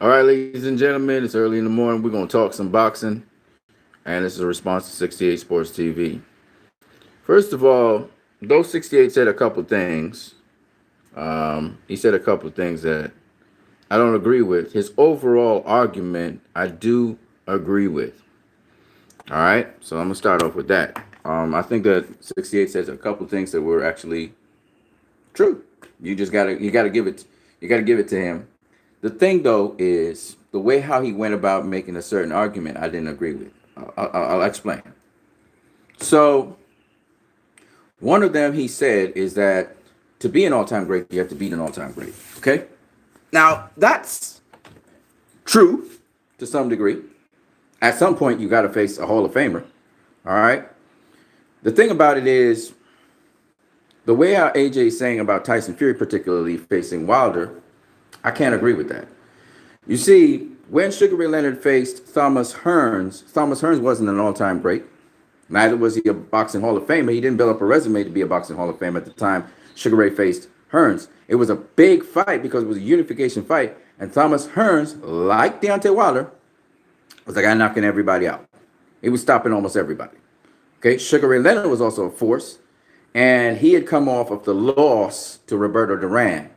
All right, ladies and gentlemen, it's early in the morning. We're going to talk some boxing, and this is a response to 68 Sports TV. First of all, though 68 said a couple things, he said a couple things that I don't agree with. His overall argument, I do agree with. All right, so I'm going to start off with that. I think that 68 says a couple things that were actually true. You gotta give it to him. The thing though is the way how he went about making a certain argument. I didn't agree with. I'll explain. So one of them he said is that to be an all-time great, you have to beat an all-time great. Okay. Now that's true to some degree. At some point, you got to face a Hall of Famer. All right. The thing about it is the way how AJ is saying about Tyson Fury, particularly facing Wilder, I can't agree with that. You see, when Sugar Ray Leonard faced Thomas Hearns wasn't an all-time great. Neither was he a boxing Hall of Famer. He didn't build up a resume to be a boxing Hall of Famer at the time Sugar Ray faced Hearns. It was a big fight because it was a unification fight. And Thomas Hearns, like Deontay Wilder, was the guy knocking everybody out. He was stopping almost everybody. Okay, Sugar Ray Leonard was also a force. And he had come off of the loss to Roberto Duran.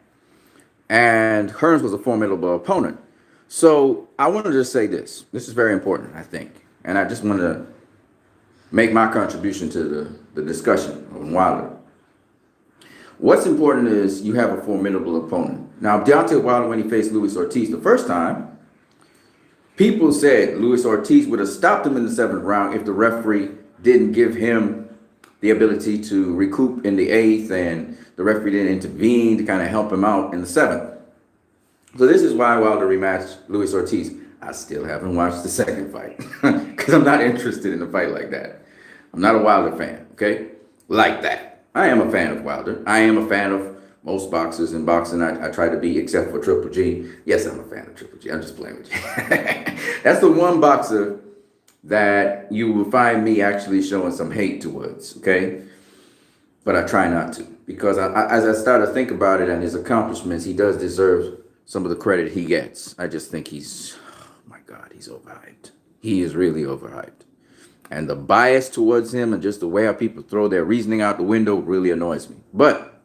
And Hearns was a formidable opponent. So I want to just say this. This is very important, I think. And I just want to make my contribution to the discussion on Wilder. What's important is you have a formidable opponent. Now, Deontay Wilder, when he faced Luis Ortiz the first time, people said Luis Ortiz would have stopped him in the seventh round if the referee didn't give him the ability to recoup in the eighth and the referee didn't intervene to kind of help him out in the seventh. So this is why Wilder rematched Luis Ortiz. I still haven't watched the second fight because I'm not interested in a fight like that. I'm not a Wilder fan, okay? Like that. I am a fan of Wilder. I am a fan of most boxers in boxing. I try to be, except for Triple G. Yes, I'm a fan of Triple G. I'm just playing with you. That's the one boxer that you will find me actually showing some hate towards, okay? But I try not to because as I start to think about it and his accomplishments, he does deserve some of the credit he gets. I just think he's, oh my God, he's overhyped. He is really overhyped. And the bias towards him and just the way how people throw their reasoning out the window really annoys me. But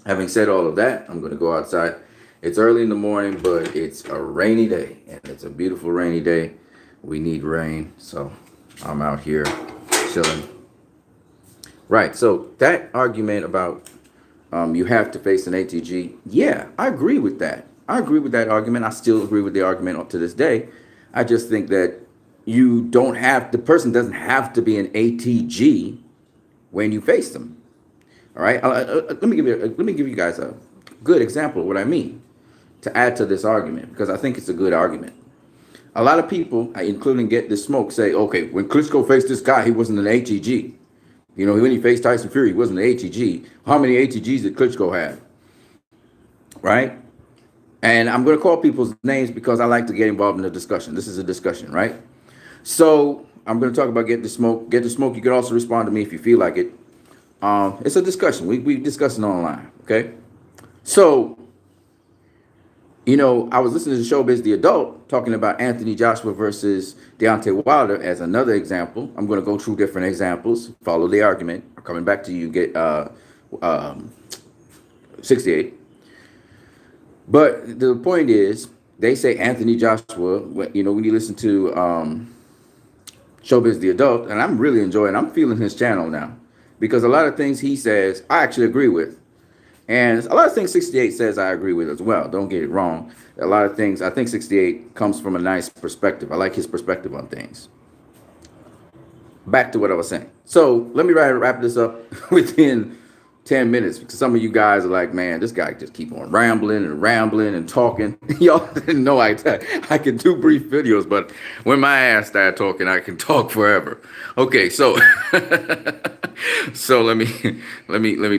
having said all of that, I'm going to go outside. It's early in the morning, but it's a rainy day. And it's a beautiful rainy day. We need rain. So I'm out here chilling. Right. So that argument about you have to face an ATG. Yeah, I agree with that. I agree with that argument. I still agree with the argument up to this day. I just think that the person doesn't have to be an ATG when you face them. All right. Let me give you guys a good example of what I mean to add to this argument because I think it's a good argument. A lot of people, including Get This Smoke, say, okay, when Klitschko faced this guy, he wasn't an ATG. You know, when he faced Tyson Fury, he wasn't an ATG. How many ATGs did Klitschko have? Right? And I'm going to call people's names because I like to get involved in the discussion. This is a discussion, right? So I'm going to talk about Get the Smoke. Get the Smoke. You can also respond to me if you feel like it. It's a discussion. We discussing online. Okay. So, you know, I was listening to Showbiz the Adult talking about Anthony Joshua versus Deontay Wilder as another example. I'm going to go through different examples. Follow the argument. I'm coming back to you. Get 68. But the point is, they say Anthony Joshua. You know, when you listen to Showbiz the Adult, and I'm really enjoying. I'm feeling his channel now because a lot of things he says I actually agree with, and a lot of things 68 says I agree with as well. Don't get it wrong. A lot of things I think 68 comes from a nice perspective. I like his perspective on things. Back to what I was saying. So let me wrap this up within 10 minutes because some of you guys are like, man, this guy just keep on rambling and talking. Y'all didn't know I can do brief videos, but when my ass started talking, I can talk forever. Okay, so so let me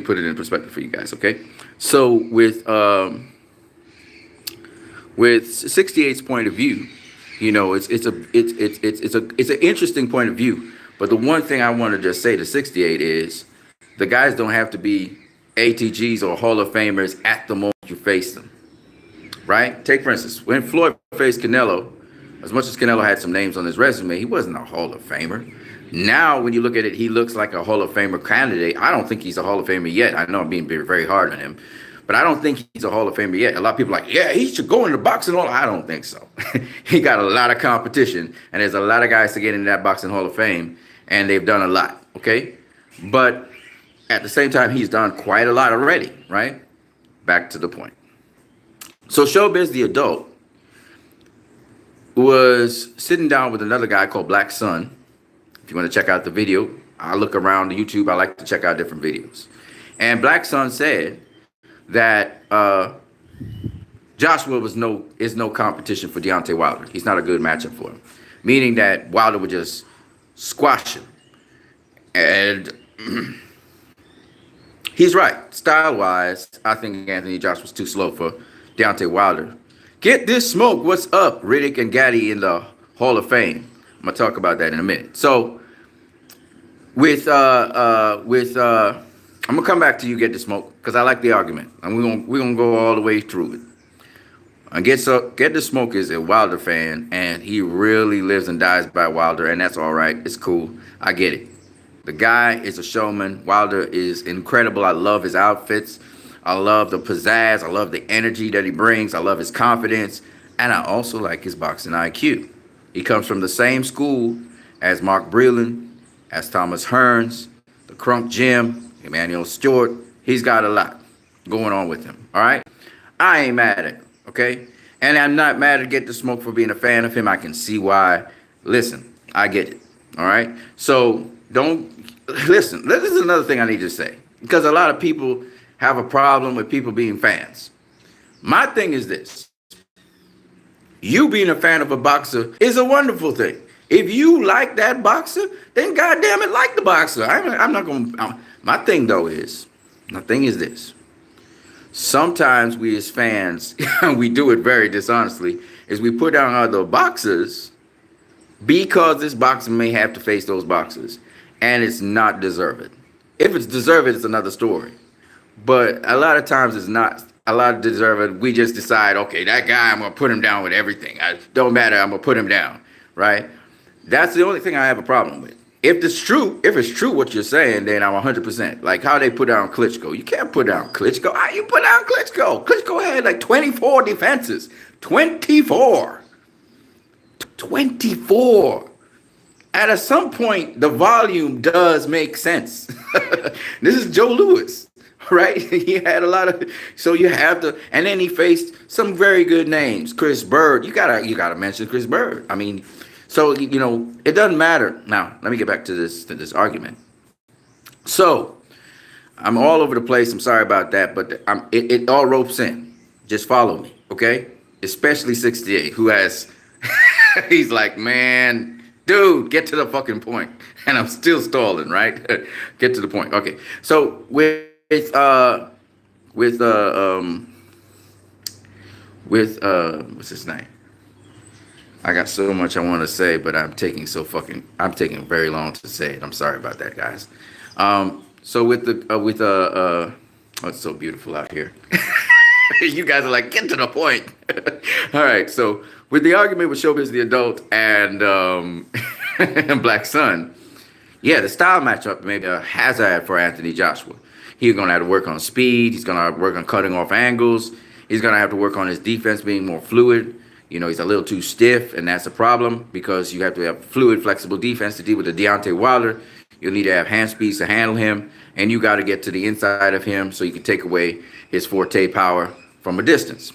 put it in perspective for you guys. Okay, so with 68's point of view, you know, it's an interesting point of view. But the one thing I want to just say to 68 is the guys don't have to be ATGs or Hall of Famers at the moment you face them. right? Take for instance, when Floyd faced Canelo, as much as Canelo had some names on his resume, he wasn't a Hall of Famer. Now, when you look at it, he looks like a Hall of Famer candidate. I don't think he's a Hall of Famer yet. I know I'm being very hard on him, but I don't think he's a Hall of Famer yet. A lot of people are like, yeah, he should go into boxing hall. I don't think so. He got a lot of competition, and there's a lot of guys to get into that boxing Hall of Fame, and they've done a lot, okay? But at the same time, he's done quite a lot already, right? Back to the point. So Showbiz the adult was sitting down with another guy called Black Sun. If you want to check out the video, I look around the YouTube. I like to check out different videos. And Black Sun said that Joshua is no competition for Deontay Wilder. He's not a good matchup for him, meaning that Wilder would just squash him. And he's right. Style-wise, I think Anthony Joshua's too slow for Deontay Wilder. Get this smoke. What's up, Riddick and Gaddy in the Hall of Fame? I'm gonna talk about that in a minute. So, I'm gonna come back to you, Get the Smoke, because I like the argument, and we're gonna go all the way through it. And Get the Smoke is a Wilder fan, and he really lives and dies by Wilder, and that's all right. It's cool. I get it. The guy is a showman. Wilder is incredible. I love his outfits. I love the pizzazz. I love the energy that he brings. I love his confidence. And I also like his boxing IQ. He comes from the same school as Mark Breland, as Thomas Hearns, the Crunk Jim, Emmanuel Stewart. He's got a lot going on with him, all right? I ain't mad at him, okay? And I'm not mad at Get the Smoke for being a fan of him. I can see why. Listen, I get it, all right? So listen, this is another thing I need to say, because a lot of people have a problem with people being fans. My thing is this. You being a fan of a boxer is a wonderful thing. If you like that boxer, then goddamn it, like the boxer. I'm not going to... My thing is this. Sometimes we as fans, we do it very dishonestly, is we put down other boxers because this boxer may have to face those boxers, and it's not deserved. If it's deserved, it's another story. But a lot of times it's not a lot of deserved. We just decide, okay, that guy, I'm going to put him down with everything. Don't matter, I'm going to put him down, right? That's the only thing I have a problem with. If it's true what you're saying, then I'm 100%. Like how they put down Klitschko. You can't put down Klitschko. How you put down Klitschko? Klitschko had like 24 defenses. 24. 24. And at some point, the volume does make sense. This is Joe Louis, right? He had a lot of, so you have to, and then he faced some very good names. Chris Bird, you gotta mention Chris Bird. I mean, so you know, it doesn't matter. Now, let me get back to this argument. So I'm all over the place. I'm sorry about that, but it all ropes in. Just follow me, okay? Especially 68, who has, he's like, man. Dude, get to the fucking point. And I'm still stalling, right? Get to the point. Okay. So with what's his name? I got so much I want to say, but I'm taking very long to say it. I'm sorry about that, guys. So oh, it's so beautiful out here. You guys are like, get to the point. All right, so with the argument with Showbiz the adult and Black Sun, yeah, the style matchup may be a hazard for Anthony Joshua. He's going to have to work on speed. He's going to work on cutting off angles. He's going to have to work on his defense being more fluid. You know, he's a little too stiff, and that's a problem because you have to have fluid, flexible defense to deal with the Deontay Wilder. You'll need to have hand speeds to handle him, and you got to get to the inside of him so you can take away his forte power from a distance.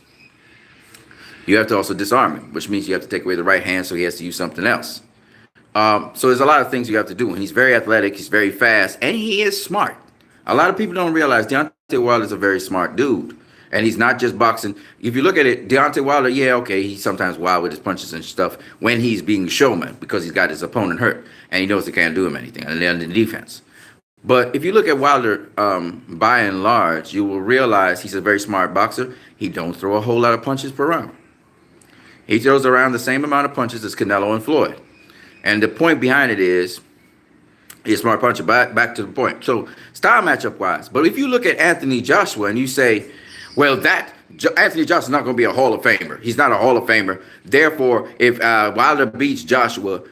You have to also disarm him, which means you have to take away the right hand so he has to use something else. So there's a lot of things you have to do, and he's very athletic, he's very fast, and he is smart. A lot of people don't realize Deontay Wilder is a very smart dude, and he's not just boxing. If you look at it, Deontay Wilder, yeah, okay, he's sometimes wild with his punches and stuff when he's being showman because he's got his opponent hurt, and he knows they can't do him anything, and they're in the defense. But if you look at Wilder, by and large, you will realize he's a very smart boxer. He don't throw a whole lot of punches per round. He throws around the same amount of punches as Canelo and Floyd. And the point behind it is he's a smart puncher. Back to the point. So style matchup wise. But if you look at Anthony Joshua and you say, well, that Anthony Joshua's not going to be a Hall of Famer. He's not a Hall of Famer. Therefore, if Wilder beats Joshua,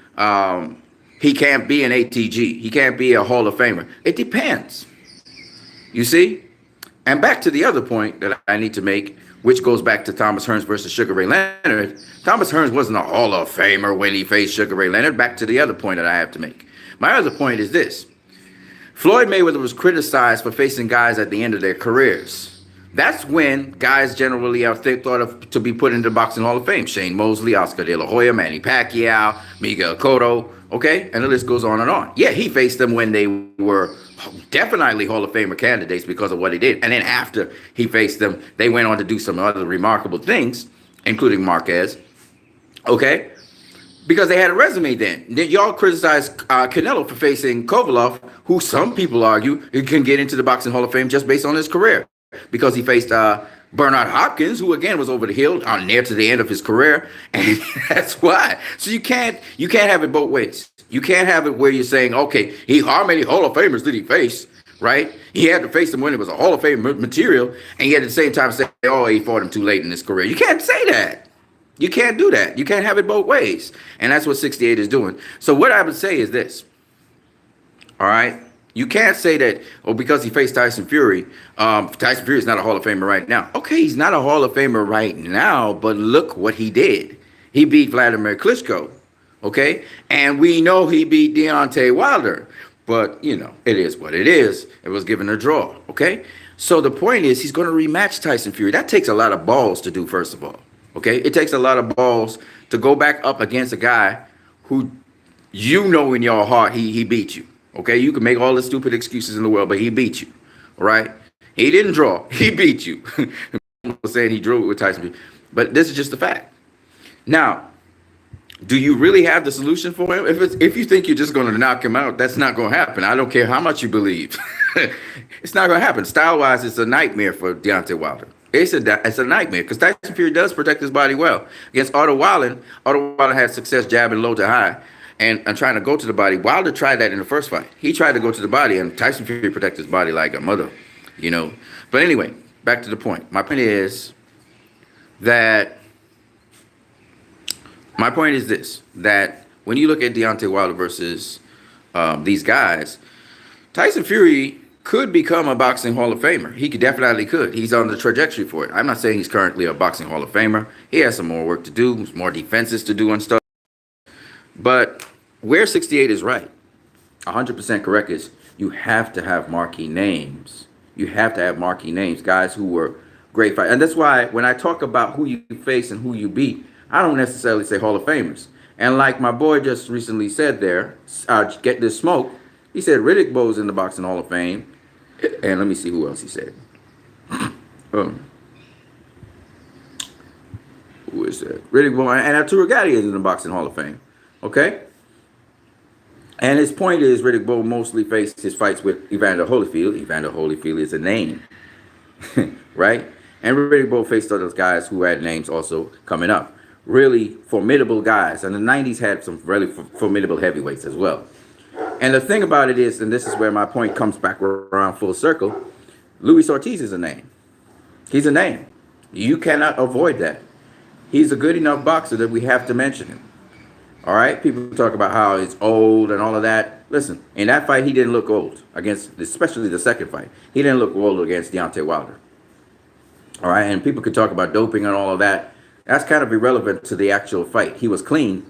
he can't be an ATG. He can't be a Hall of Famer. It depends. You see? And back to the other point that I need to make, which goes back to Thomas Hearns versus Sugar Ray Leonard. Thomas Hearns wasn't a Hall of Famer when he faced Sugar Ray Leonard. Back to the other point that I have to make. My other point is this. Floyd Mayweather was criticized for facing guys at the end of their careers. That's when guys generally are thought of to be put into the Boxing Hall of Fame. Shane Mosley, Oscar De La Hoya, Manny Pacquiao, Miguel Cotto, okay? And the list goes on and on. Yeah, he faced them when they were definitely Hall of Famer candidates because of what he did. And then after he faced them, they went on to do some other remarkable things, including Marquez, okay? Because they had a resume then. Y'all criticized Canelo for facing Kovalev, who some people argue he can get into the Boxing Hall of Fame just based on his career. Because he faced Bernard Hopkins, who again was over the hill, near to the end of his career, and that's why. So you can't have it both ways. You can't have it where you're saying, okay, how many Hall of Famers did he face, right? He had to face them when it was a Hall of Fame material, and yet at the same time say, oh, he fought him too late in his career. You can't say that. You can't do that. You can't have it both ways, and that's what 68 is doing. So what I would say is this. All right. You can't say that, because he faced Tyson Fury, Tyson Fury is not a Hall of Famer right now. Okay, he's not a Hall of Famer right now, but look what he did. He beat Vladimir Klitschko, okay? And we know he beat Deontay Wilder, but, it is what it is. It was given a draw, okay? So the point is he's going to rematch Tyson Fury. That takes a lot of balls to do, first of all, okay? It takes a lot of balls to go back up against a guy who in your heart he beat you. Okay, you can make all the stupid excuses in the world, but he beat you, all right? He didn't draw. He beat you. People saying he drew it with Tyson. But this is just the fact. Now, do you really have the solution for him? If you think you're just going to knock him out, that's not going to happen. I don't care how much you believe. It's not going to happen. Style-wise, it's a nightmare for Deontay Wilder. It's a nightmare because Tyson Fury does protect his body well. Against Otto Wallen had success jabbing low to high. And trying to go to the body. Wilder tried that in the first fight. He tried to go to the body, and Tyson Fury protected his body like a mother, But anyway, back to the point. My point is this, that when you look at Deontay Wilder versus these guys, Tyson Fury could become a Boxing Hall of Famer. He definitely could. He's on the trajectory for it. I'm not saying he's currently a Boxing Hall of Famer. He has some more work to do, more defenses to do and stuff. But where 68 is right, 100% correct, is you have to have marquee names. You have to have marquee names, guys who were great fighters. And that's why when I talk about who you face and who you beat, I don't necessarily say Hall of Famers. And like my boy just recently said there, Get This Smoke, he said Riddick Bowe's in the Boxing Hall of Fame. And let me see who else he said. Who is that? Riddick Bowe and Arturo Gatti is in the Boxing Hall of Fame. Okay? And his point is Riddick Bowe mostly faced his fights with Evander Holyfield. Evander Holyfield is a name. Right? And Riddick Bowe faced other guys who had names also coming up. Really formidable guys. And the 90s had some really formidable heavyweights as well. And the thing about it is, and this is where my point comes back around full circle, Luis Ortiz is a name. He's a name. You cannot avoid that. He's a good enough boxer that we have to mention him. All right, people talk about how he's old and all of that. Listen, in that fight, he didn't look old especially the second fight. He didn't look old against Deontay Wilder. All right, and people could talk about doping and all of that. That's kind of irrelevant to the actual fight. He was clean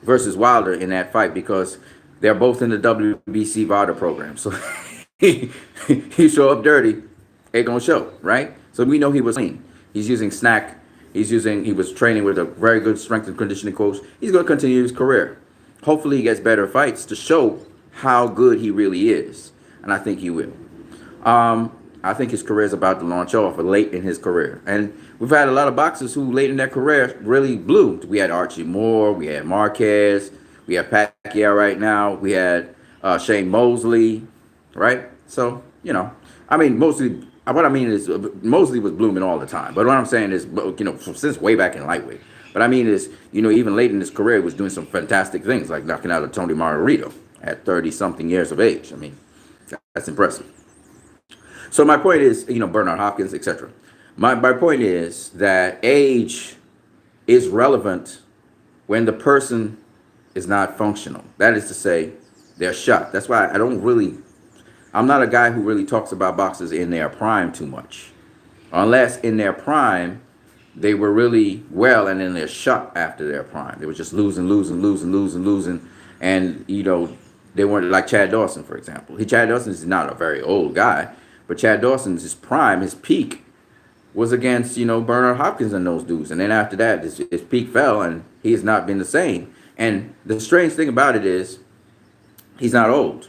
versus Wilder in that fight because they're both in the WBC VADA program. So he show up dirty, ain't gonna show, right? So we know he was clean. He's using snack. He was training with a very good strength and conditioning coach. He's going to continue his career. Hopefully he gets better fights to show how good he really is. And I think he will. I think his career is about to launch off late in his career. And we've had a lot of boxers who late in their career really bloomed. We had Archie Moore. We had Marquez. We have Pacquiao right now. We had Shane Mosley, right? So, mostly... What I mean is Mosley was blooming all the time. But what I'm saying is, since way back in lightweight. But I mean is, even late in his career, he was doing some fantastic things, like knocking out a Tony Margarito at 30-something years of age. I mean, that's impressive. So my point is, Bernard Hopkins, etc. My point is that age is relevant when the person is not functional. That is to say, they're shot. That's why I'm not a guy who really talks about boxers in their prime too much. Unless in their prime, they were really well and then they're shot after their prime. They were just losing, losing, losing, losing, losing. And, they weren't like Chad Dawson, for example. Chad Dawson is not a very old guy, but Chad Dawson's his prime, his peak was against, Bernard Hopkins and those dudes. And then after that, his peak fell and he has not been the same. And the strange thing about it is he's not old.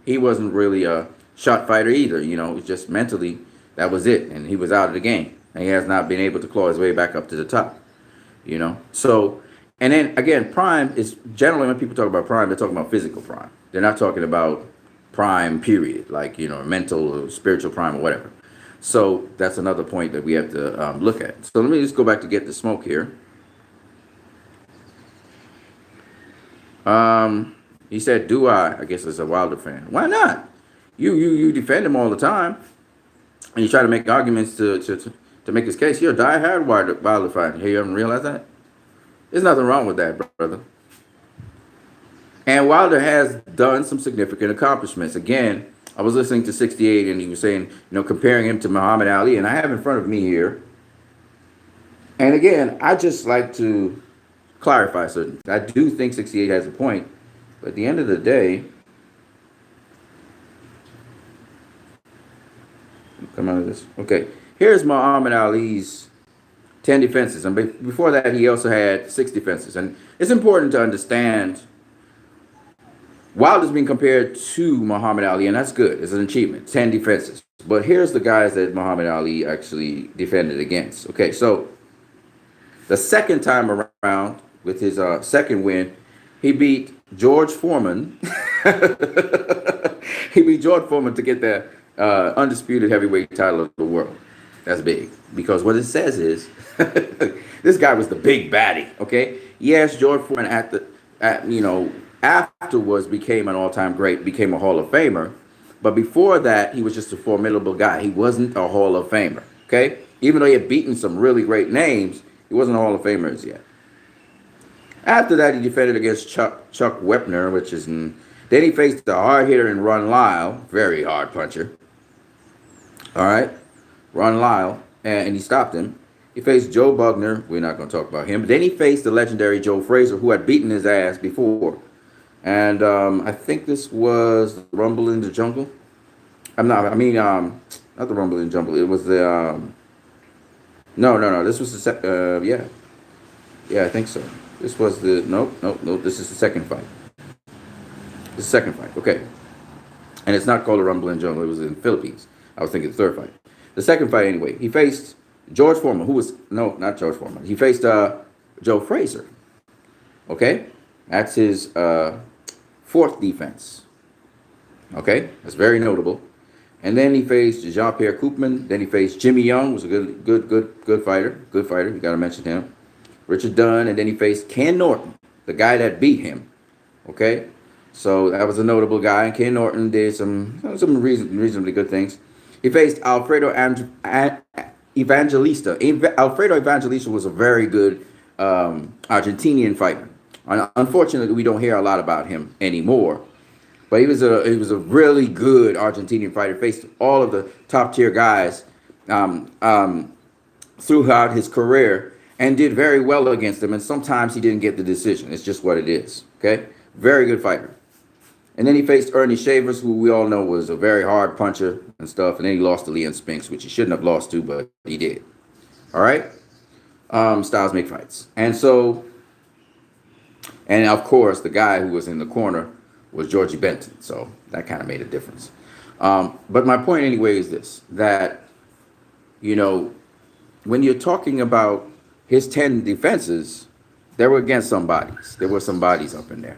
He wasn't really a shot fighter either. It was just mentally, that was it. And he was out of the game. And he has not been able to claw his way back up to the top. So, and then again, prime is generally when people talk about prime, they're talking about physical prime. They're not talking about prime period, like, mental or spiritual prime or whatever. So that's another point that we have to look at. So let me just go back to Get the Smoke here. He said, "Do I guess as a Wilder fan? Why not? You defend him all the time, and you try to make arguments to make his case. You're a diehard Wilder fan. Hey, you haven't realized that? There's nothing wrong with that, brother. And Wilder has done some significant accomplishments. Again, I was listening to 68, and he was saying, comparing him to Muhammad Ali, and I have in front of me here. And again, I just like to clarify certain. I do think 68 has a point, but at the end of the day, come out of this. Okay, here's Muhammad Ali's 10 defenses, and before that, he also had 6 defenses. And it's important to understand Wilder's being compared to Muhammad Ali, and that's good. It's an achievement. 10 defenses. But here's the guys that Muhammad Ali actually defended against. Okay, so the second time around, with his second win, he beat George Foreman. He beat George Foreman to get the undisputed heavyweight title of the world. That's big, because what it says is this guy was the big baddie. Okay, yes, George Foreman afterwards became an all-time great, became a Hall of Famer, but before that, he was just a formidable guy. He wasn't a Hall of Famer. Okay, even though he had beaten some really great names, he wasn't a Hall of Famer as yet. After that, he defended against Chuck Wepner, then he faced the hard hitter in Ron Lyle, very hard puncher. All right, Ron Lyle, and he stopped him. He faced Joe Bugner. We're not going to talk about him. But then he faced the legendary Joe Frazier, who had beaten his ass before. And I think this was the Rumble in the Jungle. Not the Rumble in the Jungle. It was the no. This was the yeah, I think so. This was the nope. This is the second fight. The second fight. Okay, and it's not called a Rumble in the Jungle. It was in the Philippines. I was thinking the third fight. The second fight, anyway. He faced George Foreman, not George Foreman. He faced Joe Frazier. Okay, that's his fourth defense. Okay, that's very notable. And then he faced Jean-Pierre Koopman. Then he faced Jimmy Young, was a good fighter. Good fighter. You got to mention him. Richard Dunn, and then he faced Ken Norton, the guy that beat him. Okay, so that was a notable guy. And Ken Norton did some reasonably good things. He faced Alfredo Evangelista. Alfredo Evangelista was a very good Argentinian fighter. Unfortunately, we don't hear a lot about him anymore. But he was a really good Argentinian fighter. Faced all of the top tier guys throughout his career and did very well against them. And sometimes he didn't get the decision. It's just what it is. Okay, very good fighter. And then he faced Ernie Shavers, who we all know was a very hard puncher and stuff. And then he lost to Leon Spinks, which he shouldn't have lost to, but he did. All right. Styles make fights. And of course, the guy who was in the corner was Georgie Benton. So that kind of made a difference. But my point anyway is this, that, when you're talking about his 10 defenses, they were against some bodies. There were some bodies up in there.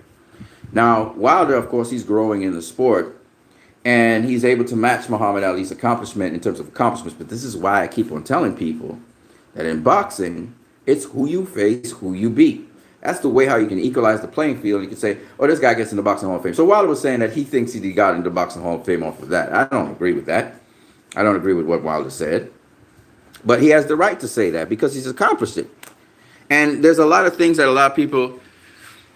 Now, Wilder, of course, he's growing in the sport, and he's able to match Muhammad Ali's accomplishment in terms of accomplishments. But this is why I keep on telling people that in boxing, it's who you face, who you beat. That's the way how you can equalize the playing field. You can say, oh, this guy gets in the Boxing Hall of Fame. So Wilder was saying that he thinks he got into the Boxing Hall of Fame off of that. I don't agree with that. I don't agree with what Wilder said. But he has the right to say that because he's accomplished it. And there's a lot of things that a lot of people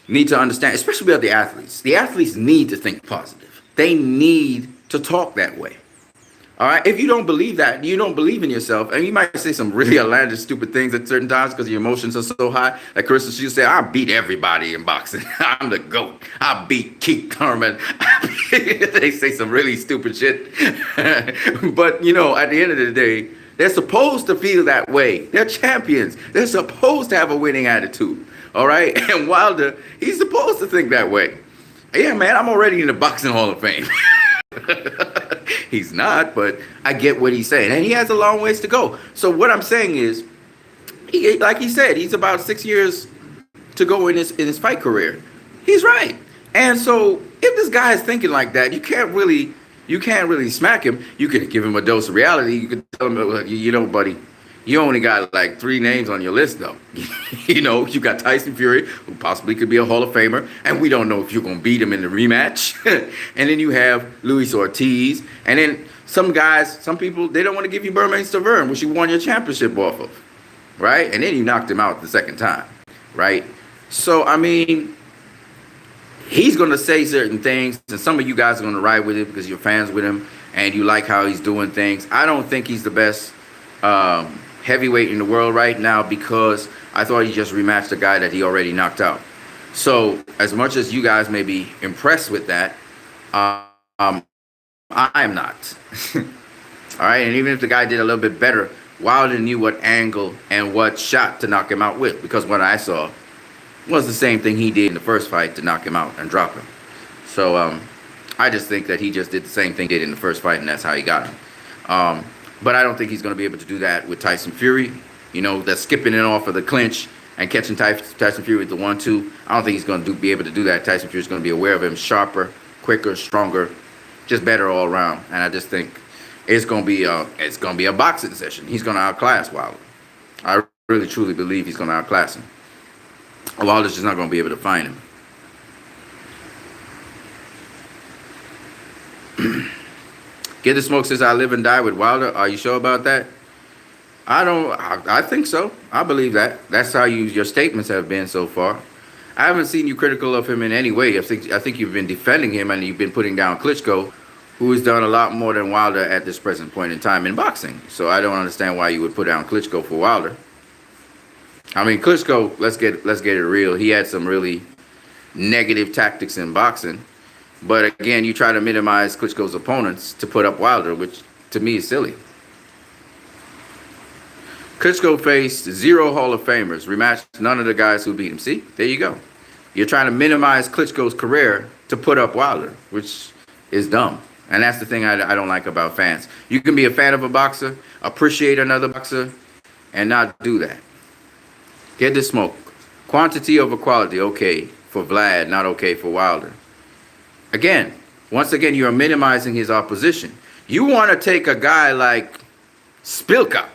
need to understand, especially about the athletes. The athletes need to think positive. They need to talk that way. All right. If you don't believe that, you don't believe in yourself, and you might say some really outlandish, stupid things at certain times because your emotions are so high. Like Carissa, she'll say, "I beat everybody in boxing. I'm the GOAT. I beat Keith Thurman." They say some really stupid shit. But you know, at the end of the day, they're supposed to feel that way. They're champions. They're supposed to have a winning attitude. All right. And Wilder, he's supposed to think that way. Yeah, man, I'm already in the Boxing Hall of Fame. He's not, but I get what he's saying, and he has a long ways to go. So what I'm saying is, like he said, he's about 6 years to go in his fight career. He's right, and so if this guy is thinking like that, you can't really smack him. You can give him a dose of reality. You can tell him, you know, buddy, you only got like 3 names on your list, though. You know, you got Tyson Fury, who possibly could be a Hall of Famer, and we don't know if you're going to beat him in the rematch. And then you have Luis Ortiz. And then some guys, some people, they don't want to give you Bermane-Stiverne, which you won your championship off of, right? And then you knocked him out the second time, right? So, I mean, he's going to say certain things, and some of you guys are going to ride with it because you're fans with him, and you like how he's doing things. I don't think he's the best heavyweight in the world right now because I thought he just rematched a guy that he already knocked out. So as much as you guys may be impressed with that, I'm not. All right, and even if the guy did a little bit better, Wilder knew what angle and what shot to knock him out with, because what I saw was the same thing he did in the first fight to knock him out and drop him. So I just think that he just did the same thing he did in the first fight, and that's how he got him. But I don't think he's going to be able to do that with Tyson Fury. You know, that's skipping it off of the clinch and catching Tyson Fury with the 1-2. I don't think he's going to be able to do that. Tyson Fury's going to be aware of him, sharper, quicker, stronger, just better all around. And I just think it's going to be a boxing session. He's going to outclass Wilder. I really truly believe he's going to outclass him. Wilder's just not going to be able to find him. Get the Smoke says, "I live and die with Wilder." Are you sure about that? I think so. I believe that. That's how your statements have been so far. I haven't seen you critical of him in any way. I think you've been defending him, and you've been putting down Klitschko, who has done a lot more than Wilder at this present point in time in boxing. So I don't understand why you would put down Klitschko for Wilder. I mean, Klitschko, let's get it real. He had some really negative tactics in boxing. But again, you try to minimize Klitschko's opponents to put up Wilder, which to me is silly. Klitschko faced 0 Hall of Famers, rematched none of the guys who beat him. See, there you go. You're trying to minimize Klitschko's career to put up Wilder, which is dumb. And that's the thing I don't like about fans. You can be a fan of a boxer, appreciate another boxer, and not do that. Get the Smoke. Quantity over quality, okay for Vlad, not okay for Wilder. Again, once again, you are minimizing his opposition. You want to take a guy like Spilka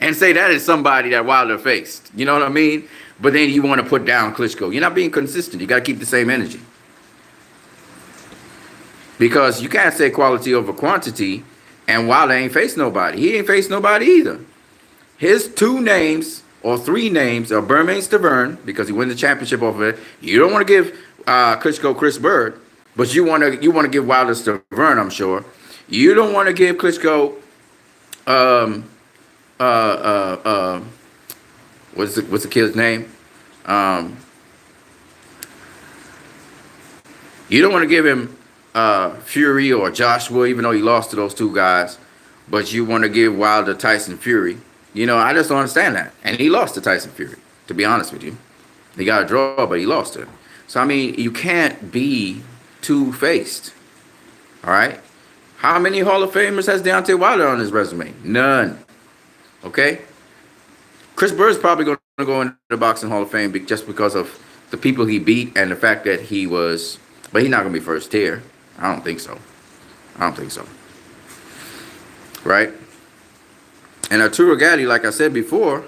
and say that is somebody that Wilder faced. You know what I mean? But then you want to put down Klitschko. You're not being consistent. You got to keep the same energy. Because you can't say quality over quantity, and Wilder ain't faced nobody. He ain't faced nobody either. His 2 names or 3 names are Bermane-Stiverne, because he won the championship off of it. You don't want to give Klitschko Chris Bird, but you want to give Wilder Stiverne, I'm sure. You don't want to give Klitschko what's the kid's name? You don't want to give him Fury or Joshua, even though he lost to those 2 guys, but you want to give Wilder Tyson Fury. You know, I just don't understand that. And he lost to Tyson Fury, to be honest with you. He got a draw, but he lost to him. So, I mean, you can't be two-faced. All right? How many Hall of Famers has Deontay Wilder on his resume? None. Okay? Chris Bird's probably going to go into the Boxing Hall of Fame just because of the people he beat and the fact that he was... But he's not going to be first tier. I don't think so. Right? And Arturo Gatti, like I said before,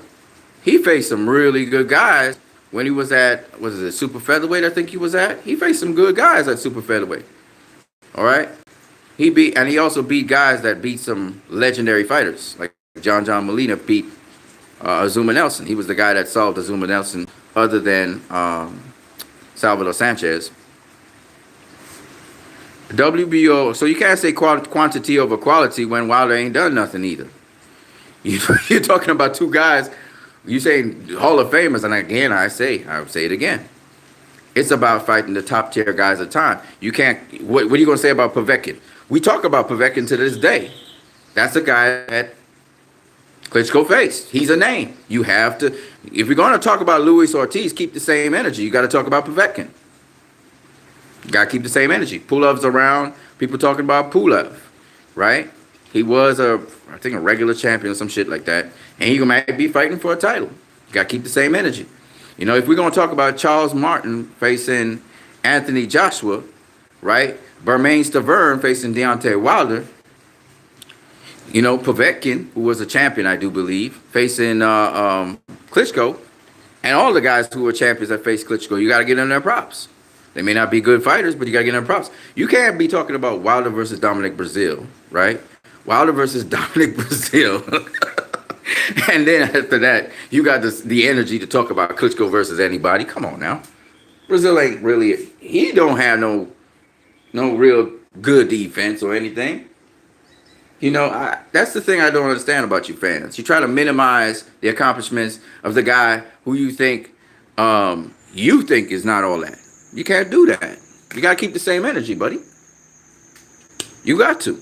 he faced some really good guys when he was at, was it super featherweight I think he was at? He faced some good guys at super featherweight. All right? He also beat guys that beat some legendary fighters, like John Molina beat Azuma Nelson. He was the guy that solved Azuma Nelson other than Salvador Sanchez. WBO, so you can't say quantity over quality when Wilder ain't done nothing either. You're talking about two guys, you saying Hall of Famers, and again, I'll say it again. It's about fighting the top tier guys at a time. You can't, what are you going to say about Povetkin? We talk about Povetkin to this day. That's the guy that Klitschko faced. He's a name. You have to, if you're going to talk about Luis Ortiz, keep the same energy. You got to talk about Povetkin. You got to keep the same energy. Pulov's around. People talking about Pulev, right? He was I think a regular champion or some shit like that. And he might be fighting for a title. You got to keep the same energy. You know, if we're going to talk about Charles Martin facing Anthony Joshua, right? Bermain Stavern facing Deontay Wilder. You know, Povetkin, who was a champion, I do believe, facing Klitschko. And all the guys who were champions that faced Klitschko, you got to get them their props. They may not be good fighters, but you got to get them props. You can't be talking about Wilder versus Dominic Brazil, right? Wilder versus Dominic Brazil. And then after that, you got the energy to talk about Klitschko versus anybody. Come on now. Brazil ain't really, he don't have no real good defense or anything. You know, that's the thing I don't understand about you fans. You try to minimize the accomplishments of the guy who you think is not all that. You can't do that. You got to keep the same energy, buddy. You got to.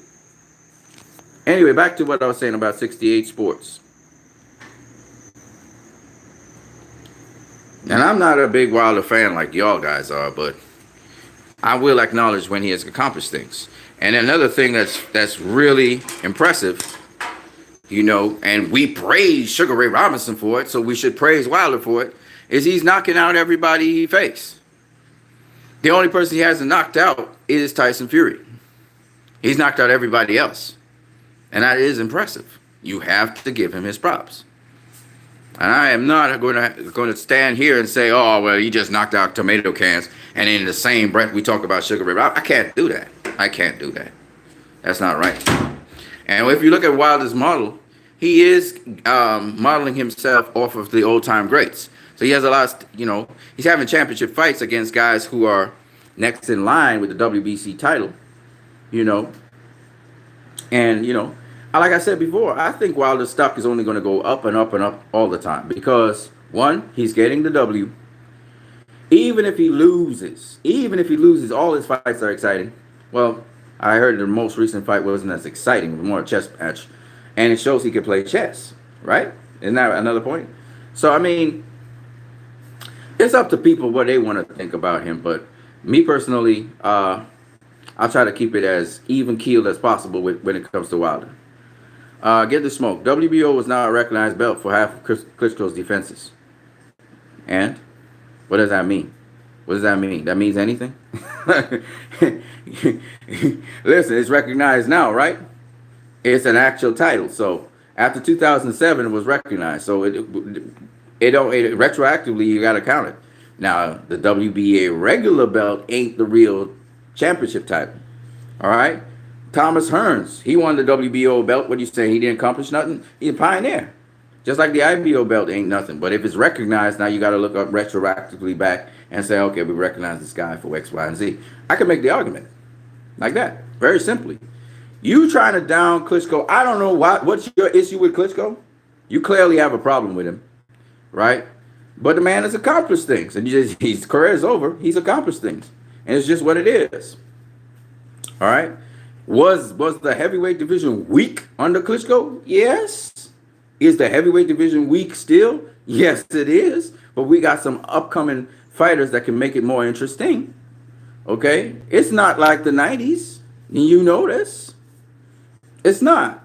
Anyway, back to what I was saying about 68 Sports. And I'm not a big Wilder fan like y'all guys are, but I will acknowledge when he has accomplished things. And another thing that's really impressive, you know, and we praise Sugar Ray Robinson for it, so we should praise Wilder for it, is he's knocking out everybody he faced. The only person he hasn't knocked out is Tyson Fury. He's knocked out everybody else. And that is impressive. You have to give him his props. And I am not going to stand here and say, oh, well, he just knocked out tomato cans, and in the same breath we talk about Sugar Ray Robinson. I can't do that. I can't do that. That's not right. And if you look at Wilder's model, he is modeling himself off of the old-time greats. So he has a lot, you know, he's having championship fights against guys who are next in line with the WBC title, you know. And, you know, like I said before, I think Wilder's stock is only going to go up and up and up all the time because, one, he's getting the W. Even if he loses, all his fights are exciting. Well, I heard the most recent fight wasn't as exciting. It was more a chess match. And it shows he can play chess, right? Isn't that another point? So, I mean, it's up to people what they want to think about him. But me personally, I'll try to keep it as even-keeled as possible when it comes to Wilder. Get the smoke. WBO was not a recognized belt for half of Klitschko's defenses. And what does that mean? What does that mean? That means anything? Listen, it's recognized now, right? It's an actual title. So after 2007, it was recognized. So it retroactively, you got to count it. Now, the WBA regular belt ain't the real championship title. All right? Thomas Hearns, he won the WBO belt. What do you say? He didn't accomplish nothing? He's a pioneer. Just like the IBO belt ain't nothing. But if it's recognized, now you got to look up retroactively back and say, okay, we recognize this guy for X, Y, and Z. I can make the argument like that, very simply. You trying to down Klitschko, I don't know what's your issue with Klitschko? You clearly have a problem with him, right? But the man has accomplished things. And his career is over. He's accomplished things. And it's just what it is. All right? Was the heavyweight division weak under Klitschko? Yes. Is the heavyweight division weak still? Yes, it is. But we got some upcoming fighters that can make it more interesting. Okay? It's not like the 90s. You know this. It's not.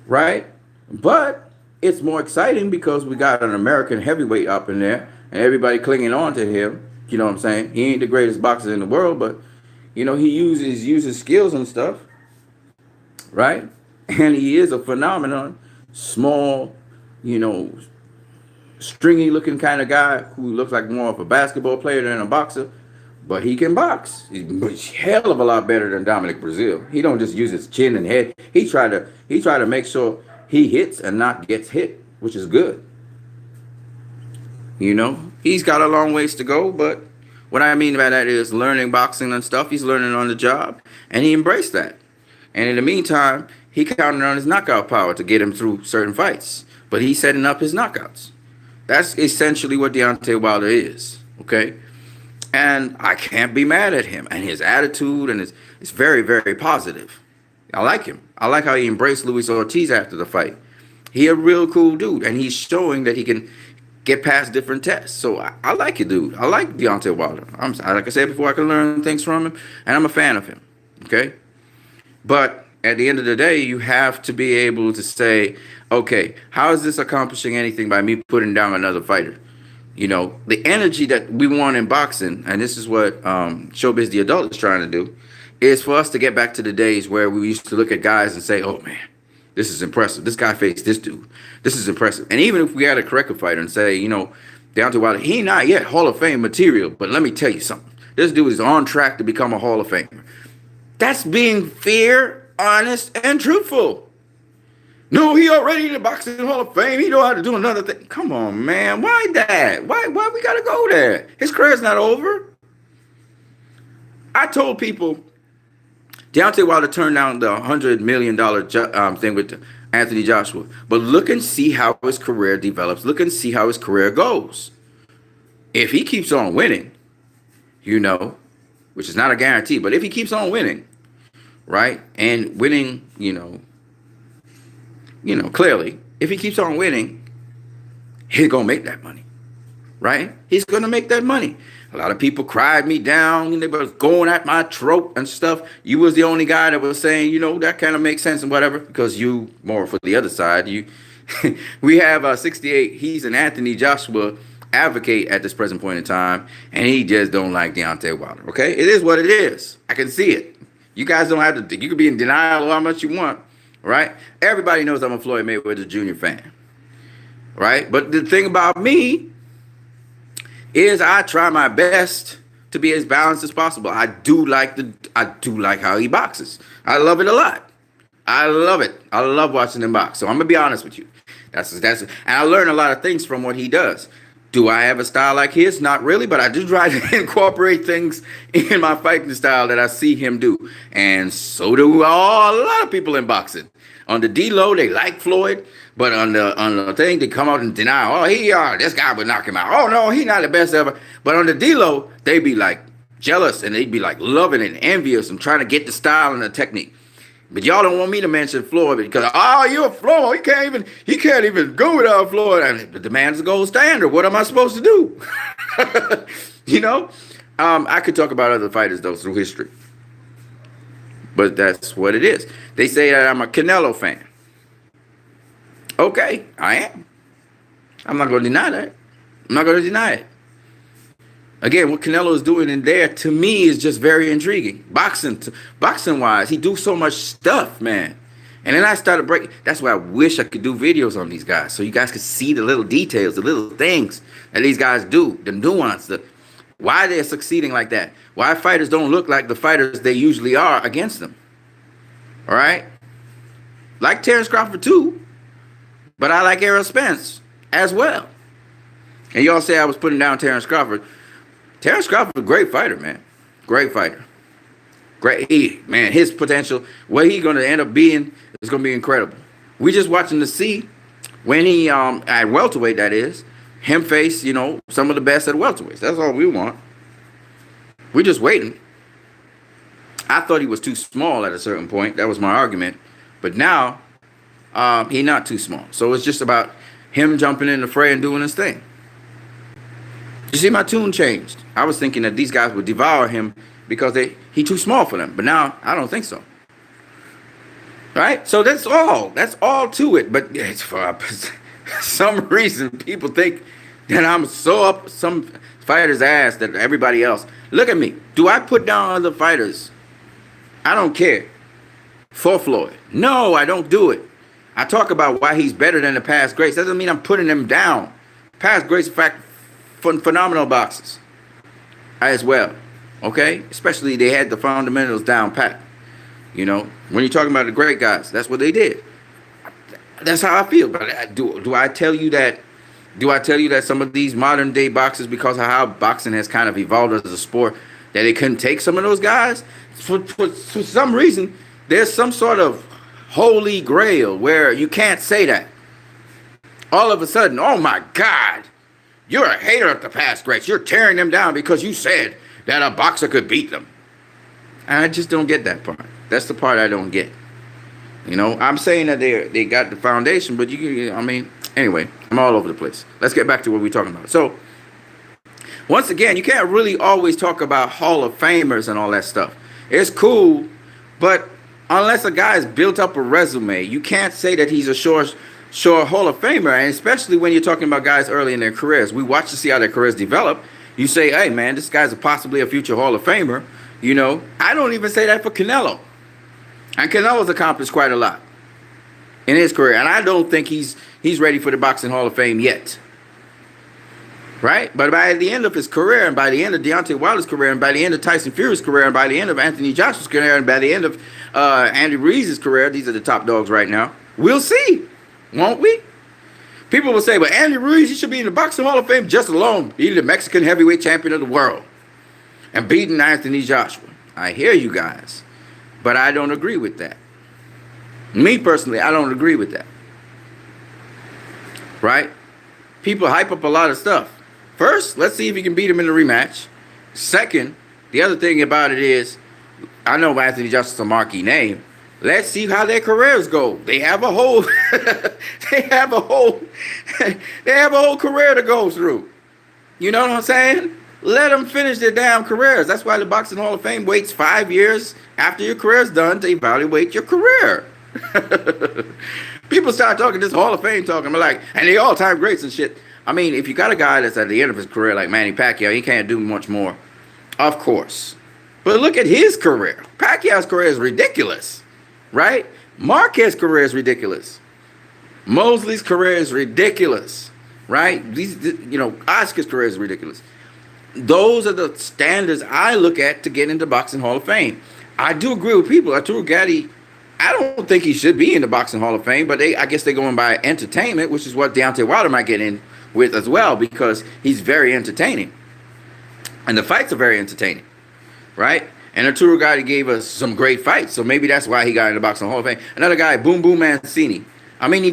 Right? But it's more exciting because we got an American heavyweight up in there and everybody clinging on to him. You know what I'm saying? He ain't the greatest boxer in the world, but you know, he uses skills and stuff, right? And he is a phenomenon, small, you know, stringy looking kind of guy who looks like more of a basketball player than a boxer. but he can box. He's hell of a lot better than Dominic Brazil. He don't just use his chin and head. He try to make sure he hits and not gets hit, which is good. You know, he's got a long ways to go, but what I mean by that is learning boxing and stuff. He's learning on the job, and he embraced that. And in the meantime, he counted on his knockout power to get him through certain fights. But he's setting up his knockouts. That's essentially what Deontay Wilder is, okay? And I can't be mad at him. And his attitude and it's very, very positive. I like him. I like how he embraced Luis Ortiz after the fight. He a real cool dude, and he's showing that he can get past different tests. So I like it, dude. I like Deontay Wilder. Like I said before, I can learn things from him, and I'm a fan of him, okay? But at the end of the day, you have to be able to say, okay, how is this accomplishing anything by me putting down another fighter? You know, the energy that we want in boxing, and this is what Showbiz the Adult is trying to do, is for us to get back to the days where we used to look at guys and say, oh, man, this is impressive. This guy faced this dude. This is impressive. And even if we had to correct a fighter and say, you know, Deontay Wilder, he not yet Hall of Fame material, but let me tell you something. This dude is on track to become a Hall of Famer. That's being fair, honest, and truthful. No, he already in the Boxing Hall of Fame. He know how to do another thing. Come on, man. Why that? Why we got to go there? His career's not over. I told people Deontay Wilder turned down the $100 million thing with Anthony Joshua. But look and see how his career develops. Look and see how his career goes. If he keeps on winning, you know, which is not a guarantee, but if he keeps on winning, right, and winning, you know, clearly, if he keeps on winning, he's going to make that money, right? He's going to make that money. A lot of people cried me down, and they was going at my throat and stuff. You was the only guy that was saying, you know, that kind of makes sense and whatever, because you more for the other side. We have 68. He's an Anthony Joshua advocate at this present point in time, and he just don't like Deontay Wilder. Okay, it is what it is. I can see it. You guys don't have to. You can be in denial how much you want, right? Everybody knows I'm a Floyd Mayweather Jr. fan, right? But the thing about me is I try my best to be as balanced as possible. I do like how he boxes. I love it a lot. I love it. I love watching him box. So I'm gonna be honest with you. That's and I learn a lot of things from what he does. Do I have a style like his? Not really, but I do try to incorporate things in my fighting style that I see him do. And so do a lot of people in boxing. On the D-Low, they like Floyd, but on the thing, they come out and deny, oh, this guy would knock him out. Oh, no, he's not the best ever. But on the D-Low, they be like jealous, and they'd be like loving and envious and trying to get the style and the technique. But y'all don't want me to mention Floyd because, you're Floyd. He can't even go without Floyd. And the man's the gold standard. What am I supposed to do? You know? I could talk about other fighters, though, through history. But that's what it is. They say that I'm a Canelo fan. Okay, I am. I'm not going to deny that. I'm not going to deny it. Again, what Canelo is doing in there, to me, is just very intriguing. Boxing-wise, he do so much stuff, man. And then I started breaking. That's why I wish I could do videos on these guys, so you guys could see the little details, the little things that these guys do, the nuance, why they're succeeding like that, why fighters don't look like the fighters they usually are against them. All right? Like Terrence Crawford, too, but I like Errol Spence as well. And y'all say I was putting down Terrence Crawford. Terrence Crawford, great fighter, man. Great fighter. Great. His potential, what he's going to end up being is going to be incredible. We just watching to see when he, at welterweight, that is, him face, some of the best at welterweights. That's all we want. We're just waiting. I thought he was too small at a certain point. That was my argument. But now, he's not too small. So it's just about him jumping in the fray and doing his thing. You see, my tune changed. I was thinking that these guys would devour him because he too small for them. But now, I don't think so. Right? So that's all. That's all to it. But it's for some reason, people think that I'm so up some fighters' ass that everybody else. Look at me. Do I put down other fighters? I don't care. For Floyd. No, I don't do it. I talk about why he's better than the past greats. That doesn't mean I'm putting him down. Past greats, in fact, phenomenal boxers as well. Okay, especially they had the fundamentals down pat. You know, when you're talking about the great guys, that's what they did. That's how I feel. But do I tell you that? Do I tell you that some of these modern day boxers, because of how boxing has kind of evolved as a sport, that they couldn't take some of those guys? For some reason, there's some sort of holy grail where you can't say that. All of a sudden, oh my God, you're a hater of the past greats. You're tearing them down because you said that a boxer could beat them. And I just don't get that part. That's the part I don't get. You know, I'm saying that they got the foundation, but I mean, anyway, I'm all over the place. Let's get back to what we're talking about. So, once again, you can't really always talk about Hall of Famers and all that stuff. It's cool, but unless a guy's built up a resume, you can't say that he's a sure Hall of Famer. And especially when you're talking about guys early in their careers, we watch to see how their careers develop. You say, hey man, this guy's possibly a future Hall of Famer. You know, I don't even say that for Canelo. And Canelo's accomplished quite a lot in his career, and I don't think he's ready for the Boxing Hall of Fame yet. Right? But by the end of his career, and by the end of Deontay Wilder's career, and by the end of Tyson Fury's career, and by the end of Anthony Joshua's career, and by the end of Andy Ruiz's career, these are the top dogs right now. We'll see, won't we? People will say, but Andy Ruiz, he should be in the Boxing Hall of Fame just alone. He's the Mexican heavyweight champion of the world and beating Anthony Joshua. I hear you guys, but I don't agree with that. Me personally, I don't agree with that. Right? People hype up a lot of stuff. First, let's see if you can beat him in the rematch. Second, the other thing about it is, I know Anthony Joshua's a marquee name. Let's see how their careers go. They have a whole they have a whole career to go through. You know what I'm saying? Let them finish their damn careers. That's why the Boxing Hall of Fame waits 5 years after your career's done to evaluate your career. People start talking this Hall of Fame talking, I'm like, and they all-time greats and shit. I mean, if you got a guy that's at the end of his career like Manny Pacquiao, he can't do much more. Of course. But look at his career. Pacquiao's career is ridiculous. Right? Marquez's career is ridiculous. Mosley's career is ridiculous. Right? Oscar's career is ridiculous. Those are the standards I look at to get into Boxing Hall of Fame. I do agree with people. Arturo Gatti, I don't think he should be in the Boxing Hall of Fame, but I guess they're going by entertainment, which is what Deontay Wilder might get in with as well, because he's very entertaining. And the fights are very entertaining. Right? And Arturo Gatti gave us some great fights, so maybe that's why he got in the Boxing Hall of Fame. Another guy, Boom Boom Mancini. I mean,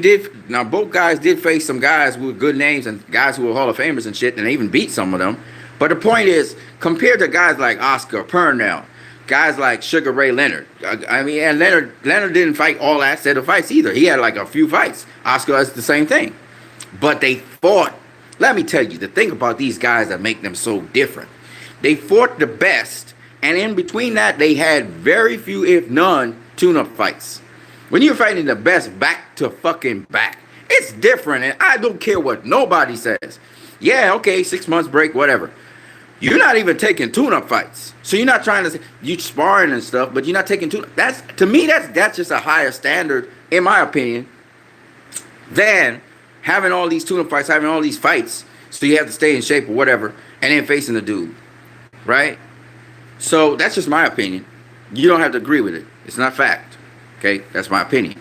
both guys did face some guys with good names and guys who were Hall of Famers and shit, and they even beat some of them. But the point is, compared to guys like Oscar Purnell, guys like Sugar Ray Leonard, and Leonard didn't fight all that set of fights either. He had like a few fights. Oscar does the same thing. But they fought. Let me tell you, the thing about these guys that make them so different, they fought the best, and in between that, they had very few, if none, tune-up fights. When you're fighting the best back to fucking back, it's different, and I don't care what nobody says. Yeah, okay, 6 months break, whatever. You're not even taking tune-up fights. So you're not trying to say, you sparring and stuff, but you're not taking tune-up. To me, that's just a higher standard, in my opinion, than having all these tune-up fights, having all these fights, so you have to stay in shape or whatever, and then facing the dude, right? So that's just my opinion. You don't have to agree with it. It's not fact, okay? That's my opinion.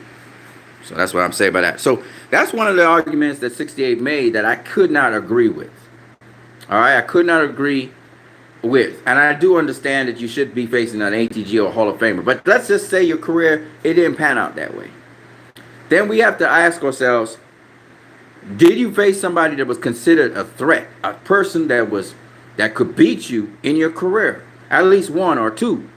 So that's what I'm saying about that. So that's one of the arguments that 68 made that I could not agree with. All right, I could not agree with. And I do understand that you should be facing an ATG or Hall of Famer. But let's just say your career, it didn't pan out that way. Then we have to ask ourselves, did you face somebody that was considered a threat? A person that could beat you in your career? At least one or two.